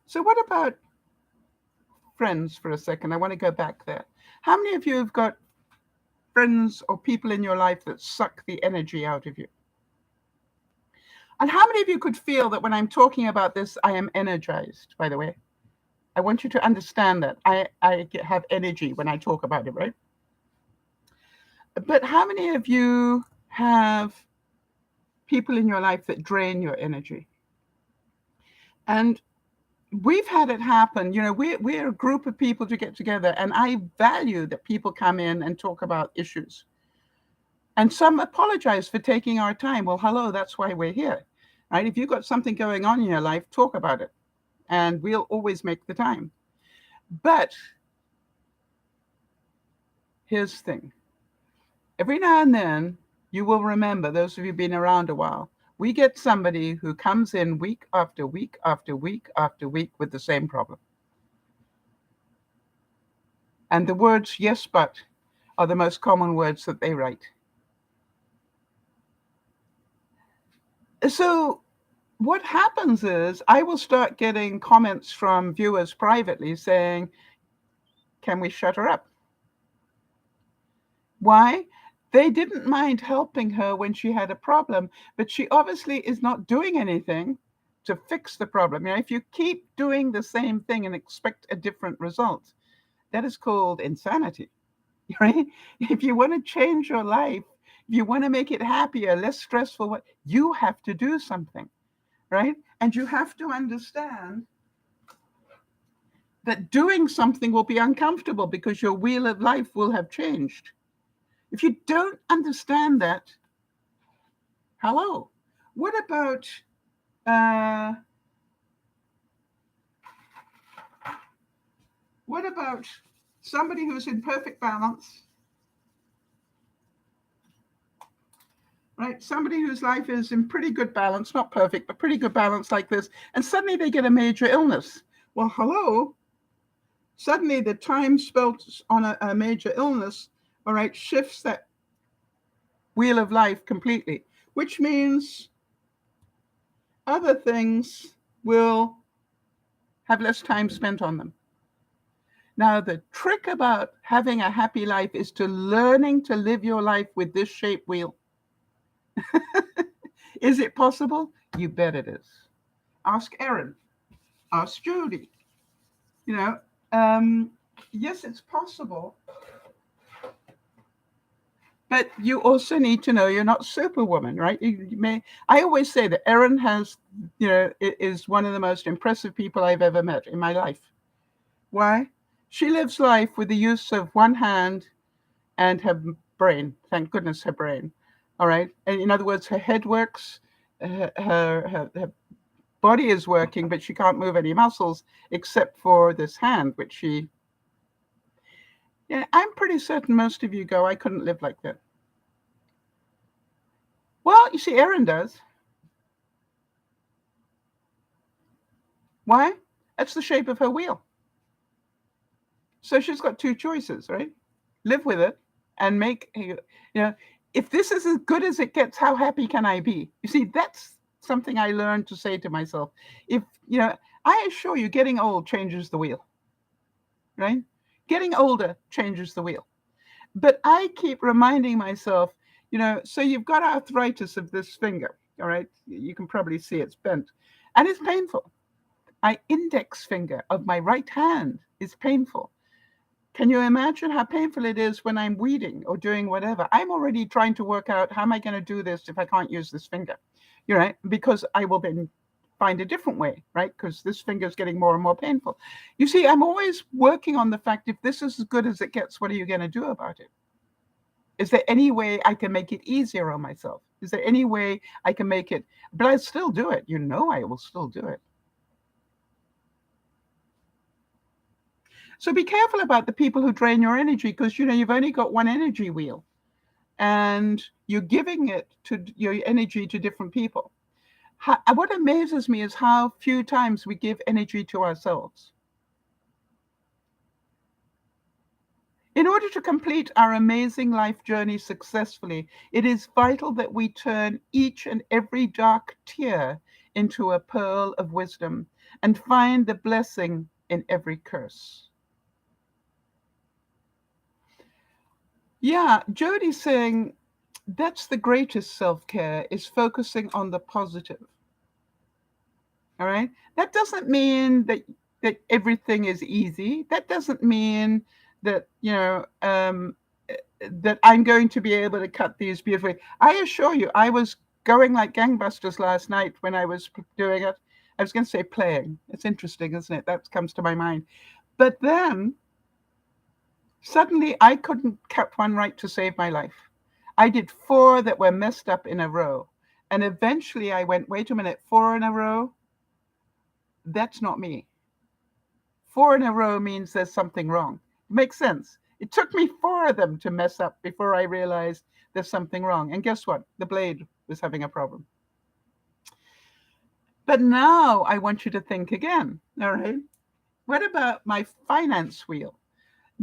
So what about friends for a second? I want to go back there. How many of you have got friends or people in your life that suck the energy out of you? And how many of you could feel that when I'm talking about this, I am energized, by the way? I want you to understand that I have energy when I talk about it, right? But how many of you have people in your life that drain your energy? And we've had it happen. You know, we're a group of people to get together, and I value that people come in and talk about issues. And some apologize for taking our time. Well, hello, that's why we're here, right? If you've got something going on in your life, talk about it, and we'll always make the time. But here's the thing. Every now and then, you will remember, those of you who've been around a while, we get somebody who comes in week after week after week after week with the same problem. And the words yes, but are the most common words that they write. So what happens is I will start getting comments from viewers privately saying, can we shut her up? Why? They didn't mind helping her when she had a problem, but she obviously is not doing anything to fix the problem. You know, if you keep doing the same thing and expect a different result, that is called insanity, right? If you want to change your life, if you want to make it happier, less stressful, you have to do something, right? And you have to understand that doing something will be uncomfortable because your wheel of life will have changed. If you don't understand that, hello, what about somebody who's in perfect balance, right? Somebody whose life is in pretty good balance, not perfect, but pretty good balance like this, and suddenly they get a major illness. Well, hello, suddenly the time spent on a major illness, all right, shifts that wheel of life completely, which means other things will have less time spent on them. Now, the trick about having a happy life is to learning to live your life with this shape wheel. Is it possible? You bet it is. Ask Erin. Ask Judy. You know, yes, it's possible. But you also need to know you're not Superwoman, right? You may. I always say that Erin has, is one of the most impressive people I've ever met in my life. Why? She lives life with the use of one hand and her brain. Thank goodness, her brain. All right. And in other words, her head works, her body is working, but she can't move any muscles except for this hand, which she. Yeah, I'm pretty certain most of you go, I couldn't live like that. Well, you see, Erin does. Why? That's the shape of her wheel. So she's got two choices, right? Live with it and make, if this is as good as it gets, how happy can I be? You see, that's something I learned to say to myself. If, I assure you, getting old changes the wheel, right? Getting older changes the wheel. But I keep reminding myself, so you've got arthritis of this finger, all right? You can probably see it's bent and it's painful. My index finger of my right hand is painful. Can you imagine how painful it is when I'm weeding or doing whatever? I'm already trying to work out how am I going to do this if I can't use this finger, right? Because I will then find a different way, right? Because this finger is getting more and more painful. You see, I'm always working on the fact if this is as good as it gets, what are you going to do about it? Is there any way I can make it easier on myself? Is there any way I can make it? But I still do it. I will still do it. So be careful about the people who drain your energy because, you've only got one energy wheel and you're giving it to your energy to different people. What amazes me is how few times we give energy to ourselves. In order to complete our amazing life journey successfully, it is vital that we turn each and every dark tear into a pearl of wisdom and find the blessing in every curse. Yeah, Jody's saying that's the greatest self-care is focusing on the positive. All right. That doesn't mean that everything is easy. That doesn't mean that, that I'm going to be able to cut these beautifully. I assure you, I was going like gangbusters last night when I was doing it. I was going to say playing. It's interesting, isn't it? That comes to my mind. But then suddenly I couldn't cut one right to save my life. I did 4 that were messed up in a row. And eventually I went, wait a minute, 4 in a row? That's not me. 4 in a row means there's something wrong. It makes sense. It took me 4 of them to mess up before I realized there's something wrong. And guess what? The blade was having a problem. But now I want you to think again. All right. What about my finance wheel?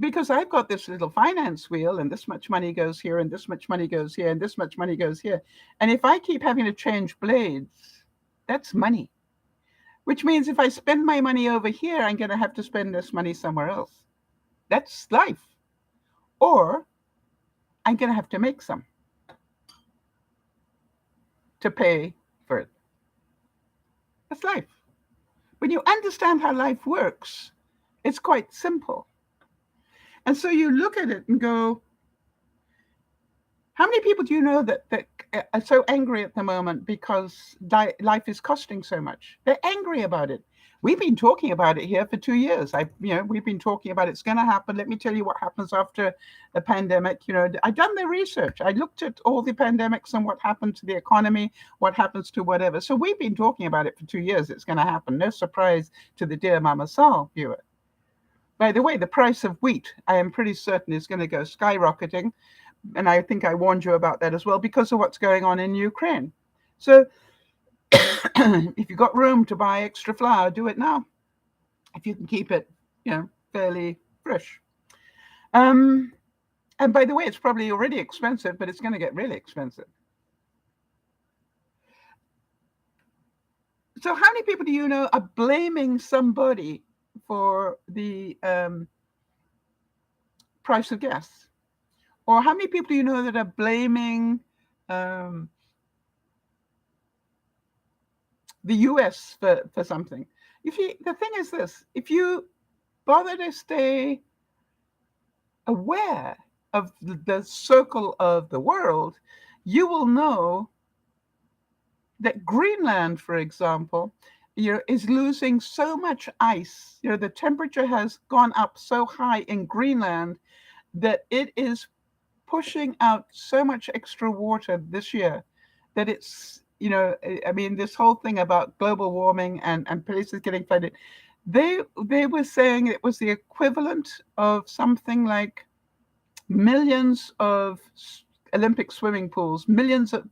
Because I've got this little finance wheel and this much money goes here and this much money goes here and this much money goes here. And if I keep having to change blades, that's money. Which means if I spend my money over here, I'm going to have to spend this money somewhere else. That's life. Or I'm going to have to make some to pay for it. That's life. When you understand how life works, it's quite simple. And so you look at it and go, how many people do you know that are so angry at the moment because life is costing so much? They're angry about it. We've been talking about it here for 2 years. We've been talking about it's going to happen. Let me tell you what happens after the pandemic. I've done the research. I looked at all the pandemics and what happened to the economy, what happens to whatever. So we've been talking about it for 2 years. It's going to happen. No surprise to the Dear Mama Sal viewer. By the way, the price of wheat, I am pretty certain, is going to go skyrocketing. And I think I warned you about that as well because of what's going on in Ukraine. So if you've got room to buy extra flour, do it now. If you can keep it, fairly fresh. And by the way, it's probably already expensive, but it's going to get really expensive. So how many people do you know are blaming somebody for the price of gas? Or how many people do you know that are blaming the US for something? The thing is this, if you bother to stay aware of the circle of the world, you will know that Greenland, for example, is losing so much ice. The temperature has gone up so high in Greenland that it is pushing out so much extra water this year that it's, I mean, this whole thing about global warming and places getting flooded, they were saying it was the equivalent of something like millions of Olympic swimming pools,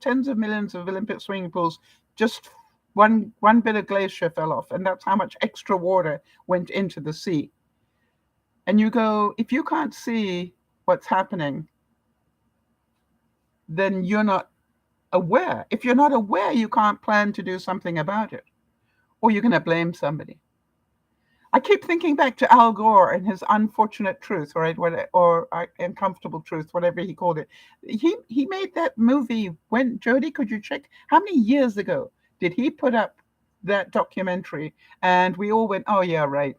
tens of millions of Olympic swimming pools, just one bit of glacier fell off, and that's how much extra water went into the sea. And you go, if you can't see what's happening, then you're not aware. If you're not aware, you can't plan to do something about it, or you're going to blame somebody. I keep thinking back to Al Gore and his unfortunate truth, right? Or uncomfortable truth, whatever he called it. He made that movie when, Jody, could you check? How many years ago did he put up that documentary? And we all went, oh, yeah, right.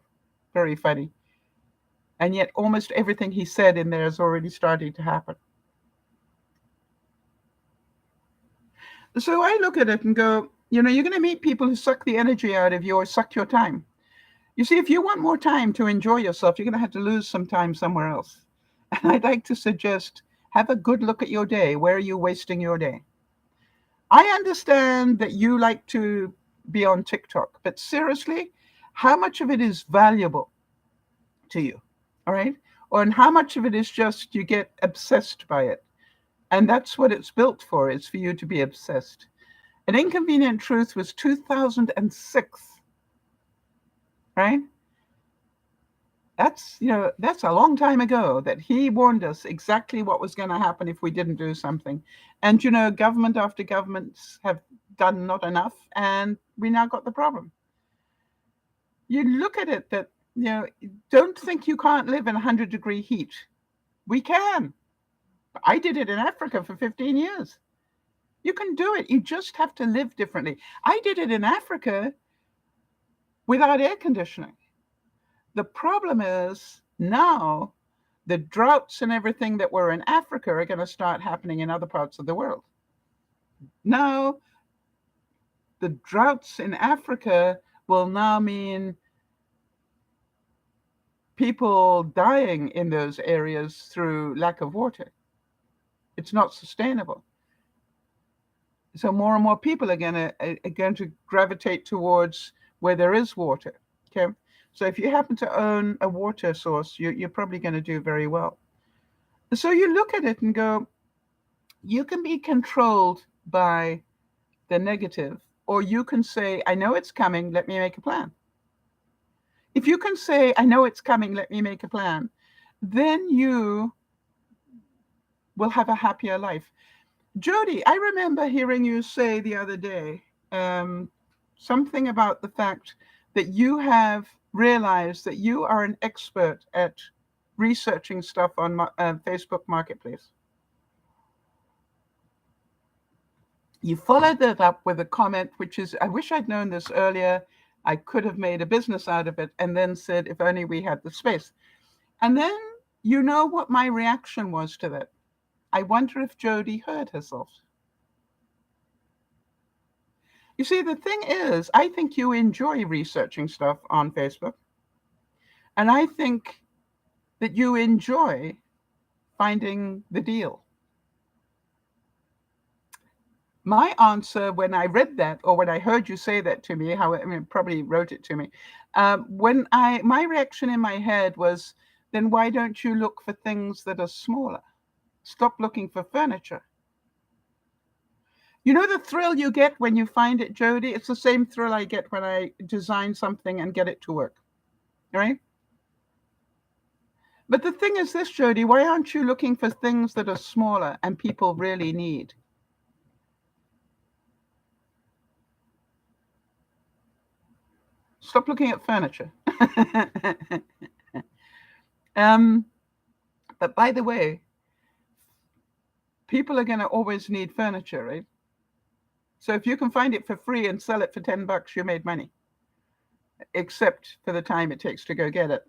Very funny. And yet almost everything he said in there is already starting to happen. So I look at it and go, you're going to meet people who suck the energy out of you or suck your time. You see, if you want more time to enjoy yourself, you're going to have to lose some time somewhere else. And I'd like to suggest, have a good look at your day. Where are you wasting your day? I understand that you like to be on TikTok, but seriously, how much of it is valuable to you? All right? And how much of it is just you get obsessed by it? And that's what it's built for. It's for you to be obsessed. An Inconvenient Truth was 2006. Right? That's a long time ago that he warned us exactly what was going to happen if we didn't do something. And government after governments have done not enough, and we now got the problem. You look at it that, don't think you can't live in 100-degree heat. We can. I did it in Africa for 15 years. You can do it. You just have to live differently. I did it in Africa without air conditioning. The problem is now the droughts and everything that were in Africa are going to start happening in other parts of the world. Now, the droughts in Africa will now mean people dying in those areas through lack of water. It's not sustainable. So more and more people are going to gravitate towards where there is water. Okay. So if you happen to own a water source, you're probably going to do very well. So you look at it and go, you can be controlled by the negative, or you can say, I know it's coming, let me make a plan. If you can say, I know it's coming, let me make a plan, then you will have a happier life. Jody, I remember hearing you say the other day something about the fact that you have realized that you are an expert at researching stuff on Facebook Marketplace. You followed that up with a comment, which is, I wish I'd known this earlier. I could have made a business out of it, and then said, if only we had the space. And then you know what my reaction was to that. I wonder if Jody heard herself. You see, the thing is, I think you enjoy researching stuff on Facebook. And I think that you enjoy finding the deal. My answer when I read that, or when I heard you say that to me, probably wrote it to me, my reaction in my head was, then why don't you look for things that are smaller? Stop looking for furniture. You know the thrill you get when you find it, Jody? It's the same thrill I get when I design something and get it to work, right? But the thing is this, Jody, why aren't you looking for things that are smaller and people really need? Stop looking at furniture. But by the way, people are going to always need furniture, right? So if you can find it for free and sell it for $10, you made money, except for the time it takes to go get it.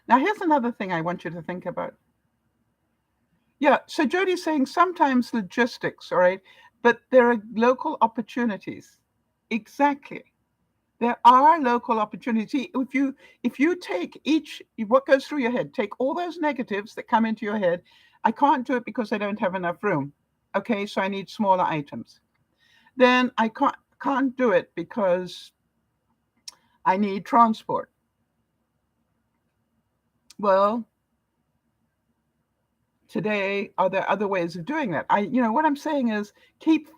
Now, here's another thing I want you to think about. Yeah, so Jody's saying sometimes logistics, all right, but there are local opportunities. Exactly. There are local opportunities. If you take each what goes through your head, take all those negatives that come into your head. I can't do it because I don't have enough room. Okay, so I need smaller items. Then I can't do it because I need transport. Well, today are there other ways of doing that? What I'm saying is keep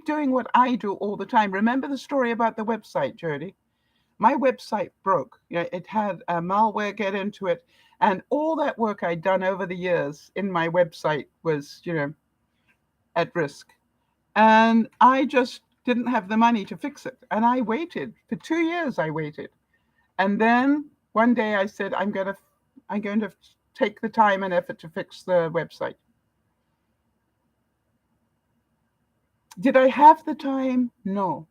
doing what I do all the time. Remember the story about the website, Jody? My website broke. It had a malware get into it, and all that work I'd done over the years in my website was, at risk. And I just didn't have the money to fix it. And I waited for 2 years. I waited, and then one day I said, I'm going to take the time and effort to fix the website. Did I have the time? No.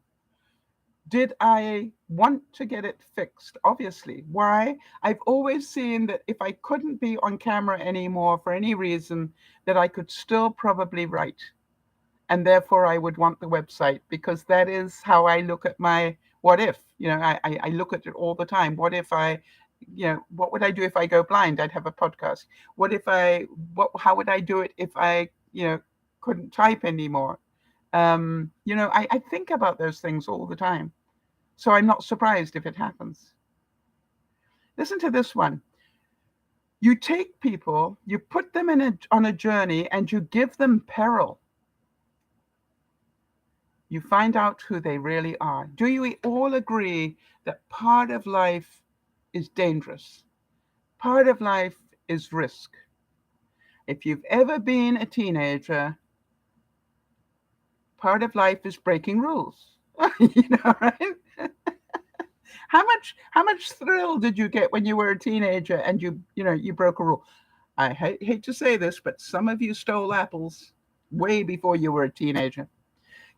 Did I want to get it fixed? Obviously. Why? I've always seen that if I couldn't be on camera anymore for any reason, that I could still probably write. And therefore, I would want the website, because that is how I look at my what if. I look at it all the time. What if what would I do if I go blind? I'd have a podcast. How would I do it if I, couldn't type anymore? I think about those things all the time. So I'm not surprised if it happens. Listen to this one. You take people, you put them on a journey, and you give them peril. You find out who they really are. Do you all agree that part of life is dangerous? Part of life is risk. If you've ever been a teenager, part of life is breaking rules. Right? How much thrill did you get when you were a teenager and you broke a rule? I hate to say this, but some of you stole apples way before you were a teenager.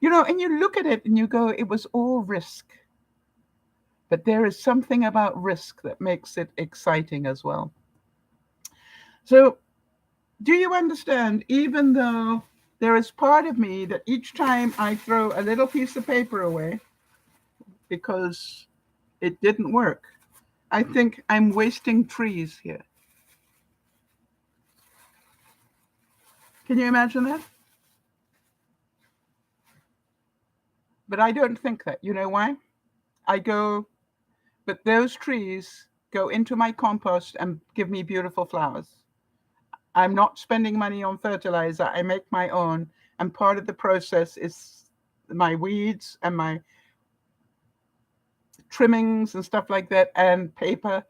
And you look at it and you go, it was all risk. But there is something about risk that makes it exciting as well. So, do you understand, even though there is part of me that each time I throw a little piece of paper away because it didn't work, I think I'm wasting trees here. Can you imagine that? But I don't think that. You know why? But those trees go into my compost and give me beautiful flowers. I'm not spending money on fertilizer. I make my own. And part of the process is my weeds and my trimmings and stuff like that, and paper.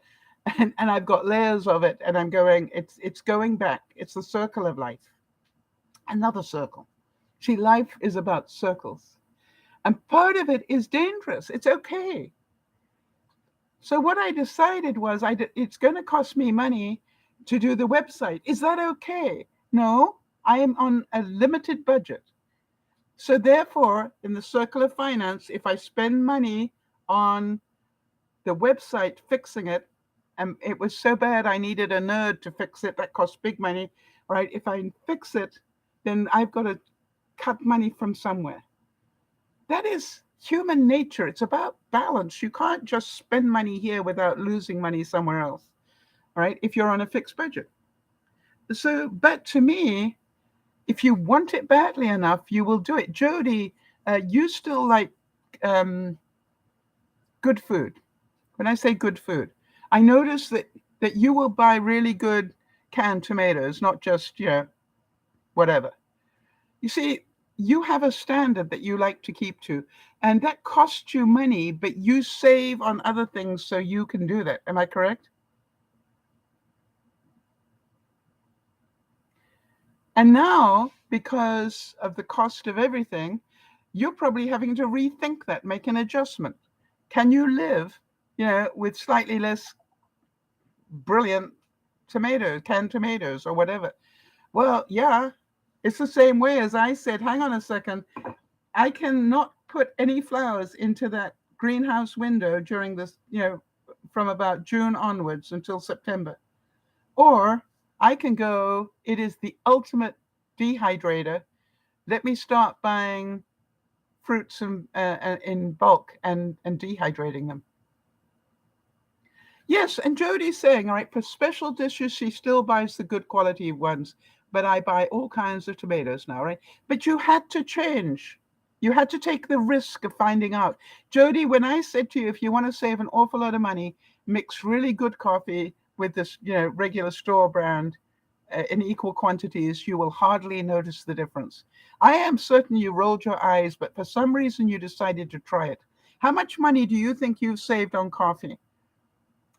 And I've got layers of it. And I'm going, it's going back. It's the circle of life. Another circle. See, life is about circles. And part of it is dangerous. It's okay. So what I decided was it's going to cost me money to do the website. Is that okay? No, I am on a limited budget. So therefore, in the circle of finance, if I spend money on the website fixing it, and it was so bad I needed a nerd to fix it, that cost big money, right? If I fix it, then I've got to cut money from somewhere. That is human nature. It's about balance. You can't just spend money here without losing money somewhere else, right? If you're on a fixed budget. So, but to me, if you want it badly enough, you will do it. Jody, you still like good food. When I say good food, I notice that you will buy really good canned tomatoes, not just, whatever. You see, you have a standard that you like to keep to, and that costs you money, but you save on other things so you can do that. Am I correct? And now, because of the cost of everything, you're probably having to rethink that, make an adjustment. Can you live, with slightly less brilliant tomatoes, canned tomatoes or whatever? Well, yeah, it's the same way as I said, hang on a second, I cannot put any flowers into that greenhouse window during this, from about June onwards until September. Or I can go, it is the ultimate dehydrator. Let me start buying fruits in bulk and dehydrating them. Yes, and Jodie's saying, all right, for special dishes, she still buys the good quality ones, but I buy all kinds of tomatoes now, right? But you had to change. You had to take the risk of finding out. Jodie, when I said to you, if you want to save an awful lot of money, mix really good coffee with this, regular store brand in equal quantities, you will hardly notice the difference. I am certain you rolled your eyes, but for some reason you decided to try it. How much money do you think you've saved on coffee?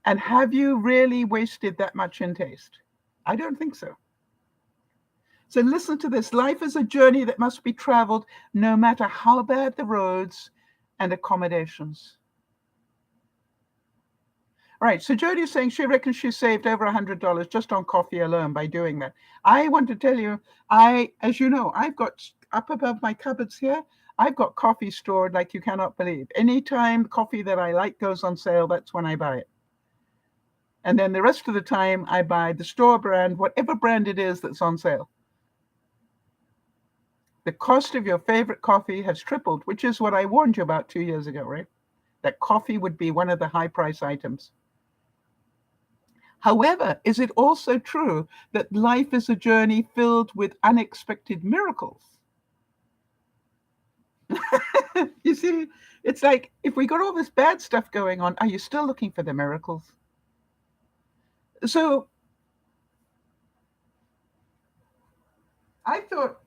And have you really wasted that much in taste? I don't think so. So listen to this. Life is a journey that must be traveled no matter how bad the roads and accommodations. All right, so Jodie's saying she reckons she saved over $100 just on coffee alone by doing that. I want to tell you, as you know, I've got up above my cupboards here, I've got coffee stored like you cannot believe. Anytime coffee that I like goes on sale, that's when I buy it. And then the rest of the time, I buy the store brand, whatever brand it is that's on sale. The cost of your favorite coffee has tripled, which is what I warned you about 2 years ago, right? That coffee would be one of the high price items. However, is it also true that life is a journey filled with unexpected miracles? You see, it's like, if we got all this bad stuff going on, are you still looking for the miracles? So I thought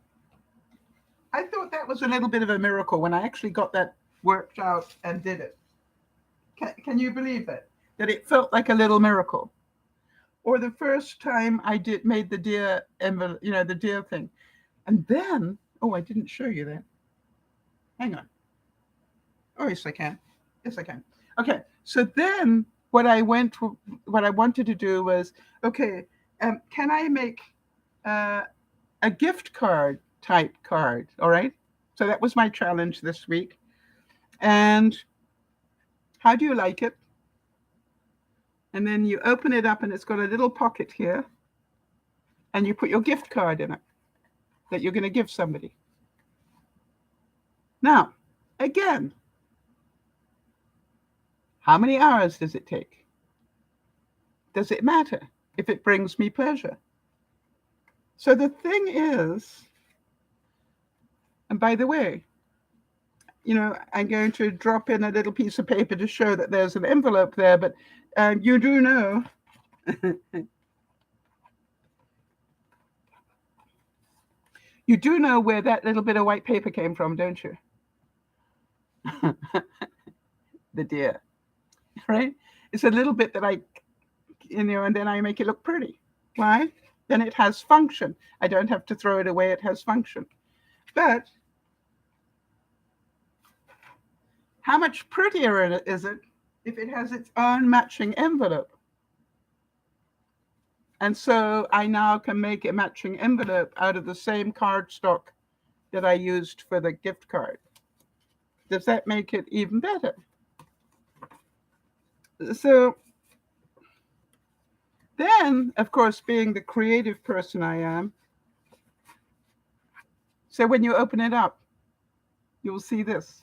that was a little bit of a miracle when I actually got that worked out and did it. Can you believe it? That it felt like a little miracle. Or the first time I made the deer envelope, the deer thing. And then, oh, I didn't show you that. Hang on. Oh, yes, I can. Yes, I can. Okay. So then what I wanted to do was, okay, can I make a gift card type card? All right. So that was my challenge this week. And how do you like it? And then you open it up and it's got a little pocket here. And you put your gift card in it that you're going to give somebody. Now, again, how many hours does it take? Does it matter if it brings me pleasure? So the thing is, and by the way, I'm going to drop in a little piece of paper to show that there's an envelope there, but you do know you do know where that little bit of white paper came from, don't you? The deer, right? It's a little bit that and then I make it look pretty. Why? Then it has function. I don't have to throw it away. It has function. But how much prettier is it if it has its own matching envelope? And so I now can make a matching envelope out of the same cardstock that I used for the gift card. Does that make it even better? So then, of course, being the creative person I am, so when you open it up, you'll see this.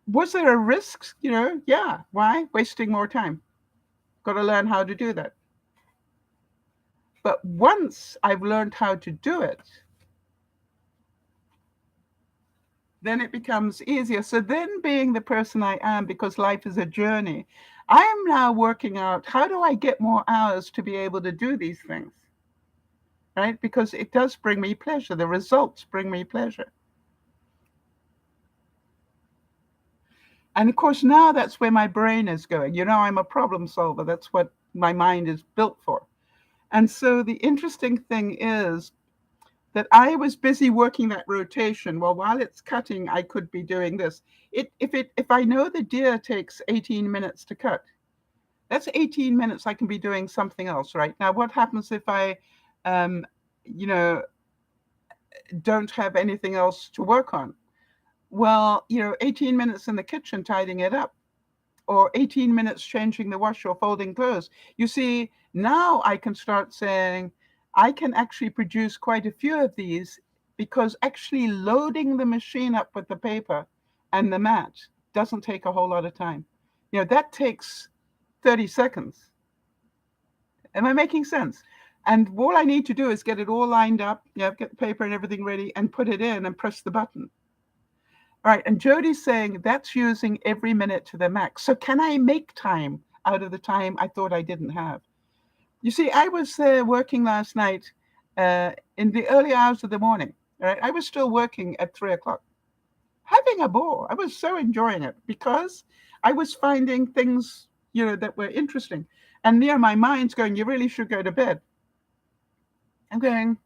Was there a risk? Yeah. Why? Wasting more time. Got to learn how to do that. But once I've learned how to do it, then it becomes easier. So then, being the person I am, because life is a journey, I am now working out, how do I get more hours to be able to do these things? Right? Because it does bring me pleasure. The results bring me pleasure. And of course, now that's where my brain is going. I'm a problem solver. That's what my mind is built for. And so the interesting thing is that I was busy working that rotation. Well, while it's cutting, I could be doing this. If I know the deer takes 18 minutes to cut, that's 18 minutes I can be doing something else, right? Now, what happens if I, don't have anything else to work on? Well, 18 minutes in the kitchen tidying it up. or 18 minutes changing the wash or folding clothes. You see, now I can start saying I can actually produce quite a few of these because actually loading the machine up with the paper and the mat doesn't take a whole lot of time. That takes 30 seconds. Am I making sense? And all I need to do is get it all lined up, get the paper and everything ready and put it in and press the button. All right, and Jody's saying that's using every minute to the max. So can I make time out of the time I thought I didn't have? You see, I was working last night in the early hours of the morning. Right, I was still working at 3:00, having a ball. I was so enjoying it because I was finding things, that were interesting. And my mind's going, you really should go to bed. I'm going,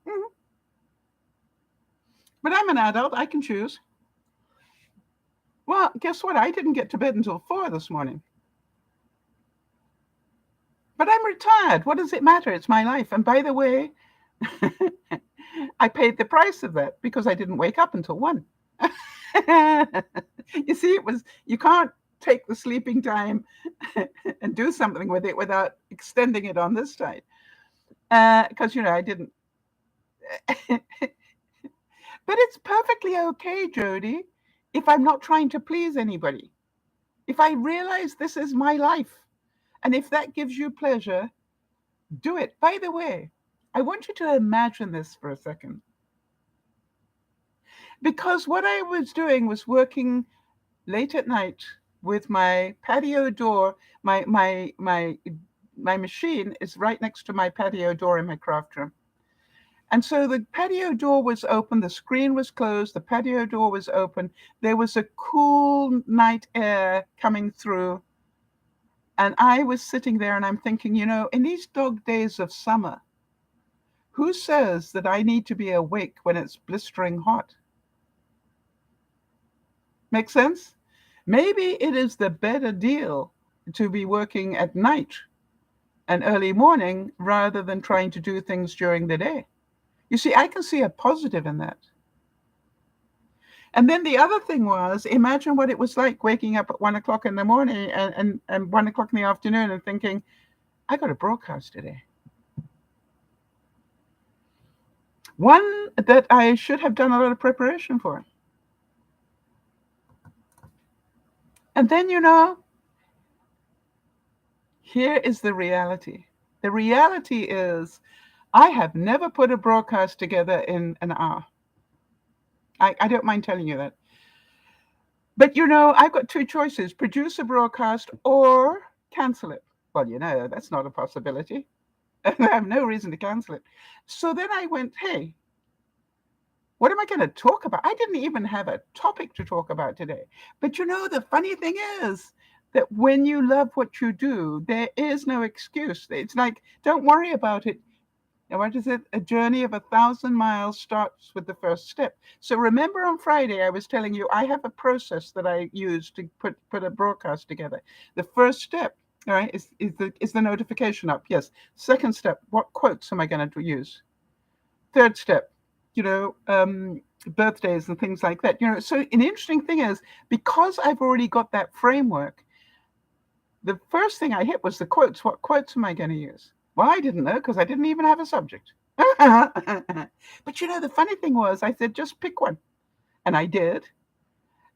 but I'm an adult. I can choose. Well, guess what? I didn't get to bed until 4 this morning. But I'm retired. What does it matter? It's my life. And by the way, I paid the price of that because I didn't wake up until 1. You see, you can't take the sleeping time and do something with it without extending it on this side. Because, I didn't. But it's perfectly okay, Jody, if I'm not trying to please anybody. If I realize this is my life, and if that gives you pleasure, do it. By the way, I want you to imagine this for a second. Because what I was doing was working late at night with my patio door. My machine is right next to my patio door in my craft room. And so the patio door was open, the screen was closed, the patio door was open. There was a cool night air coming through. And I was sitting there and I'm thinking, in these dog days of summer, who says that I need to be awake when it's blistering hot? Make sense? Maybe it is the better deal to be working at night and early morning rather than trying to do things during the day. You see, I can see a positive in that. And then the other thing was, imagine what it was like waking up at 1:00 in the morning and 1:00 in the afternoon and thinking, I got a broadcast today. One that I should have done a lot of preparation for. And then, here is the reality. The reality is I have never put a broadcast together in an hour. I don't mind telling you that. But, I've got 2 choices, produce a broadcast or cancel it. Well, that's not a possibility. I have no reason to cancel it. So then I went, hey, what am I going to talk about? I didn't even have a topic to talk about today. But, the funny thing is that when you love what you do, there is no excuse. It's like, don't worry about it. Now, what is it? A journey of 1,000 miles starts with the first step. So remember on Friday, I was telling you, I have a process that I use to put a broadcast together. The first step, all right, is the notification up. Yes. Second step, what quotes am I going to use? Third step, birthdays and things like that. So an interesting thing is, because I've already got that framework, the first thing I hit was the quotes. What quotes am I going to use? Well, I didn't know because I didn't even have a subject. But the funny thing was, I said, just pick one. And I did.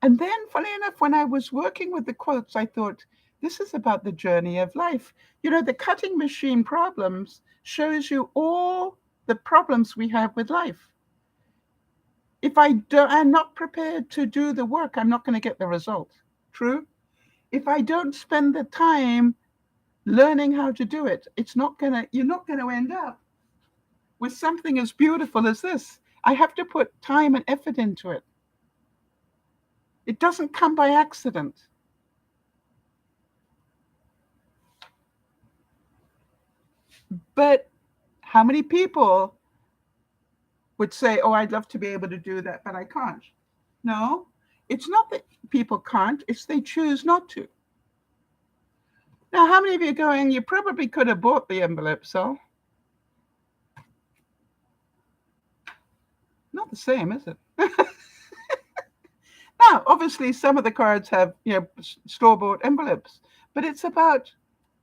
And then, funny enough, when I was working with the quotes, I thought, this is about the journey of life. The cutting machine problems shows you all the problems we have with life. If I'm not prepared to do the work, I'm not going to get the result. True? If I don't spend the time learning how to do it, you're not going to end up with something as beautiful as this. I have to put time and effort into it. It doesn't come by accident. But how many people would say, oh, I'd love to be able to do that, but I can't? No, it's not that people can't, it's they choose not to. Now, how many of you are going, you probably could have bought the envelope, so? Not the same, is it? Now, obviously some of the cards have, store-bought envelopes, but it's about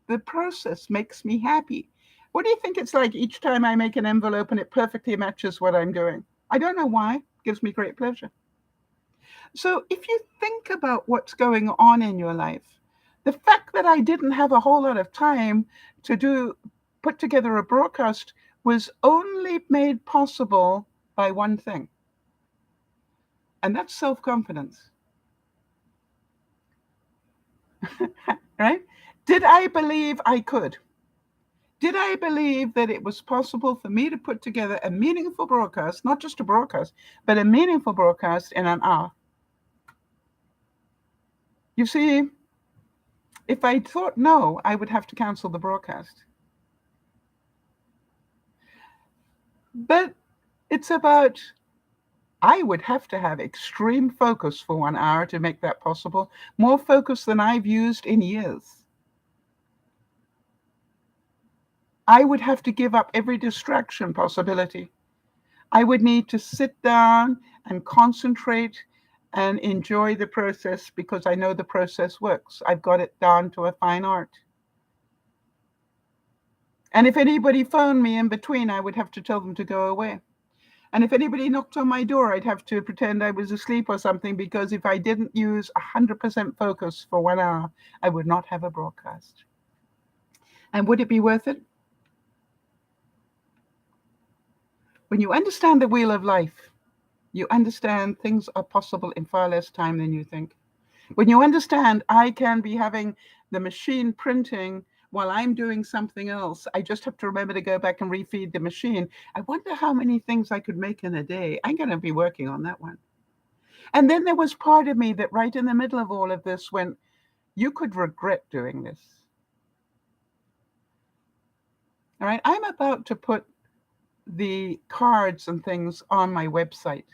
the process makes me happy. What do you think it's like each time I make an envelope and it perfectly matches what I'm doing? I don't know why. It gives me great pleasure. So if you think about what's going on in your life, the fact that I didn't have a whole lot of time to put together a broadcast was only made possible by one thing, and that's self-confidence. Right? Did I believe I could? Did I believe that it was possible for me to put together a meaningful broadcast, not just a broadcast, but a meaningful broadcast in an hour? You see, if I thought no, I would have to cancel the broadcast. But it's about, I would have to have extreme focus for 1 hour to make that possible, more focus than I've used in years. I would have to give up every distraction possibility. I would need to sit down and concentrate and enjoy the process because I know the process works. I've got it down to a fine art. And if anybody phoned me in between, I would have to tell them to go away. And if anybody knocked on my door, I'd have to pretend I was asleep or something, because if I didn't use 100% focus for 1 hour, I would not have a broadcast. And would it be worth it? When you understand the wheel of life, you understand things are possible in far less time than you think. When you understand I can be having the machine printing while I'm doing something else, I just have to remember to go back and refeed the machine. I wonder how many things I could make in a day. I'm going to be working on that one. And then there was part of me that right in the middle of all of this went, you could regret doing this. All right, I'm about to put the cards and things on my website.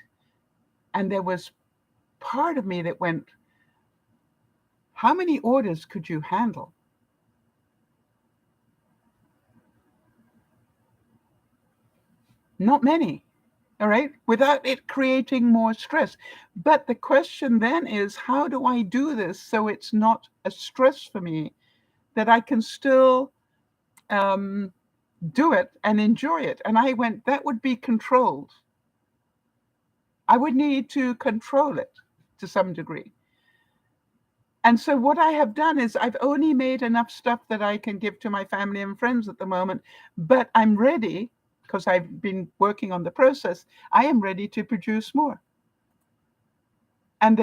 And there was part of me that went, how many orders could you handle? Not many, all right, without it creating more stress. But the question then is, how do I do this so it's not a stress for me, that I can still do it and enjoy it? And I went, that would be controlled. I would need to control it to some degree. And so what I have done is I've only made enough stuff that I can give to my family and friends at the moment, but I'm ready, because I've been working on the process, I am ready to produce more. And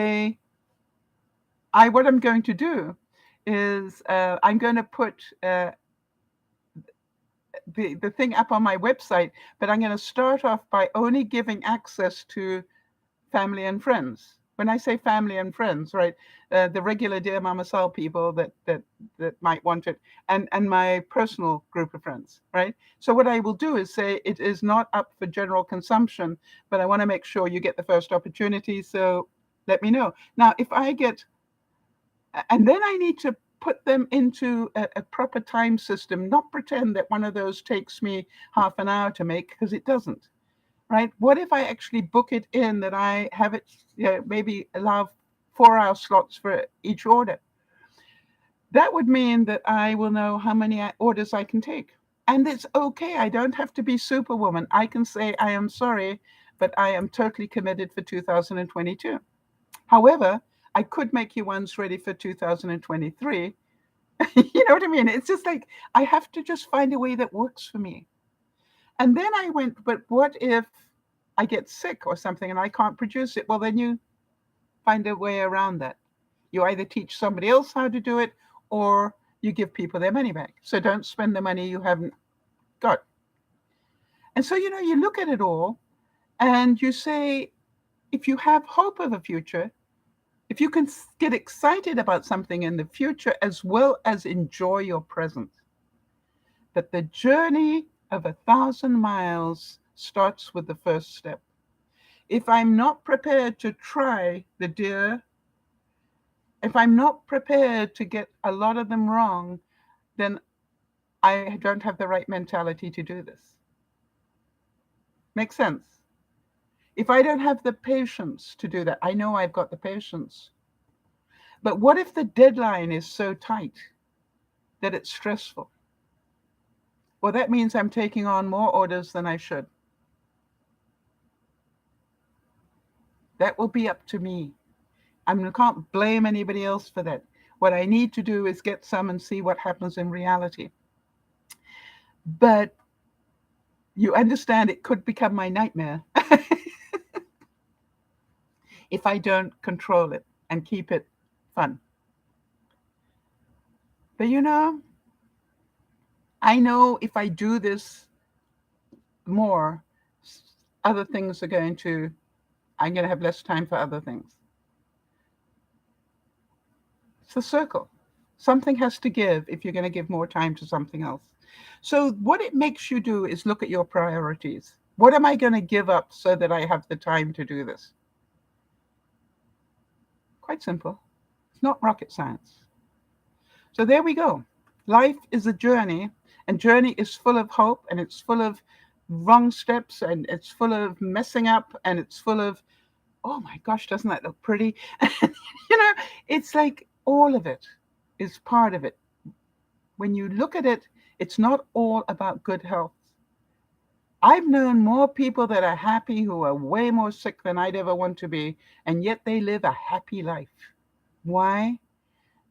what I'm going to do is I'm going to put the thing up on my website, but I'm going to start off by only giving access to family and friends. When I say family and friends, right, the regular DearMamaSal people that might want it, and my personal group of friends, right? So what I will do is say it is not up for general consumption, but I want to make sure you get the first opportunity. So let me know. Now, if I get, and then I need to put them into a proper time system, not pretend that one of those takes me half an hour to make, because it doesn't. Right? What if I actually book it in, that I have it, maybe allow 4-hour slots for each order? That would mean that I will know how many orders I can take. And it's okay. I don't have to be Superwoman. I can say, I am sorry, but I am totally committed for 2022. However, I could make you ones ready for 2023. You know what I mean? It's just like, I have to just find a way that works for me. And then I went, but what if I get sick or something and I can't produce it? Well, then you find a way around that. You either teach somebody else how to do it, or you give people their money back. So don't spend the money you haven't got. And so, you look at it all and you say, if you have hope of a future, if you can get excited about something in the future as well as enjoy your present, that the journey of 1,000 miles starts with the first step. If I'm not prepared to try the deer, if I'm not prepared to get a lot of them wrong, then I don't have the right mentality to do this. Makes sense? If I don't have the patience to do that, I know I've got the patience. But what if the deadline is so tight that it's stressful? Well, that means I'm taking on more orders than I should. That will be up to me. I can't blame anybody else for that. What I need to do is get some and see what happens in reality. But you understand it could become my nightmare if I don't control it and keep it fun. But I know if I do this more, other things are I'm going to have less time for other things. It's the circle. Something has to give if you're going to give more time to something else. So what it makes you do is look at your priorities. What am I going to give up so that I have the time to do this? Quite simple. It's not rocket science. So there we go. Life is a journey, and journey is full of hope, and it's full of wrong steps, and it's full of messing up, and it's full of, oh my gosh, doesn't that look pretty? It's like all of it is part of it. When you look at it, it's not all about good health. I've known more people that are happy who are way more sick than I'd ever want to be, and yet they live a happy life. Why?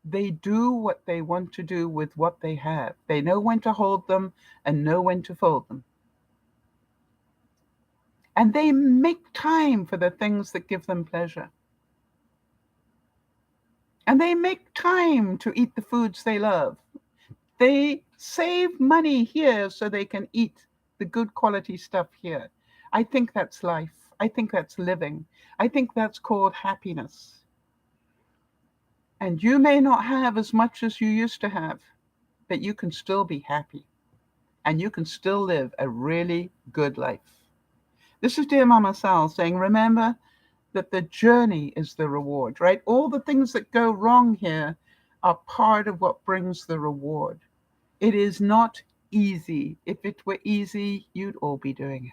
They do what they want to do with what they have. They know when to hold them and know when to fold them. And they make time for the things that give them pleasure. And they make time to eat the foods they love. They save money here so they can eat the good quality stuff here. I think that's life. I think that's living. I think that's called happiness. And you may not have as much as you used to have, but you can still be happy. And you can still live a really good life. This is Dear Mama Sal saying, remember that the journey is the reward, right? All the things that go wrong here are part of what brings the reward. It is not easy. If it were easy, you'd all be doing it.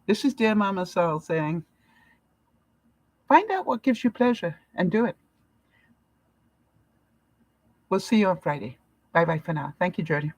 This is Dear Mama Sal saying, find out what gives you pleasure and do it. We'll see you on Friday. Bye-bye for now. Thank you, Jody.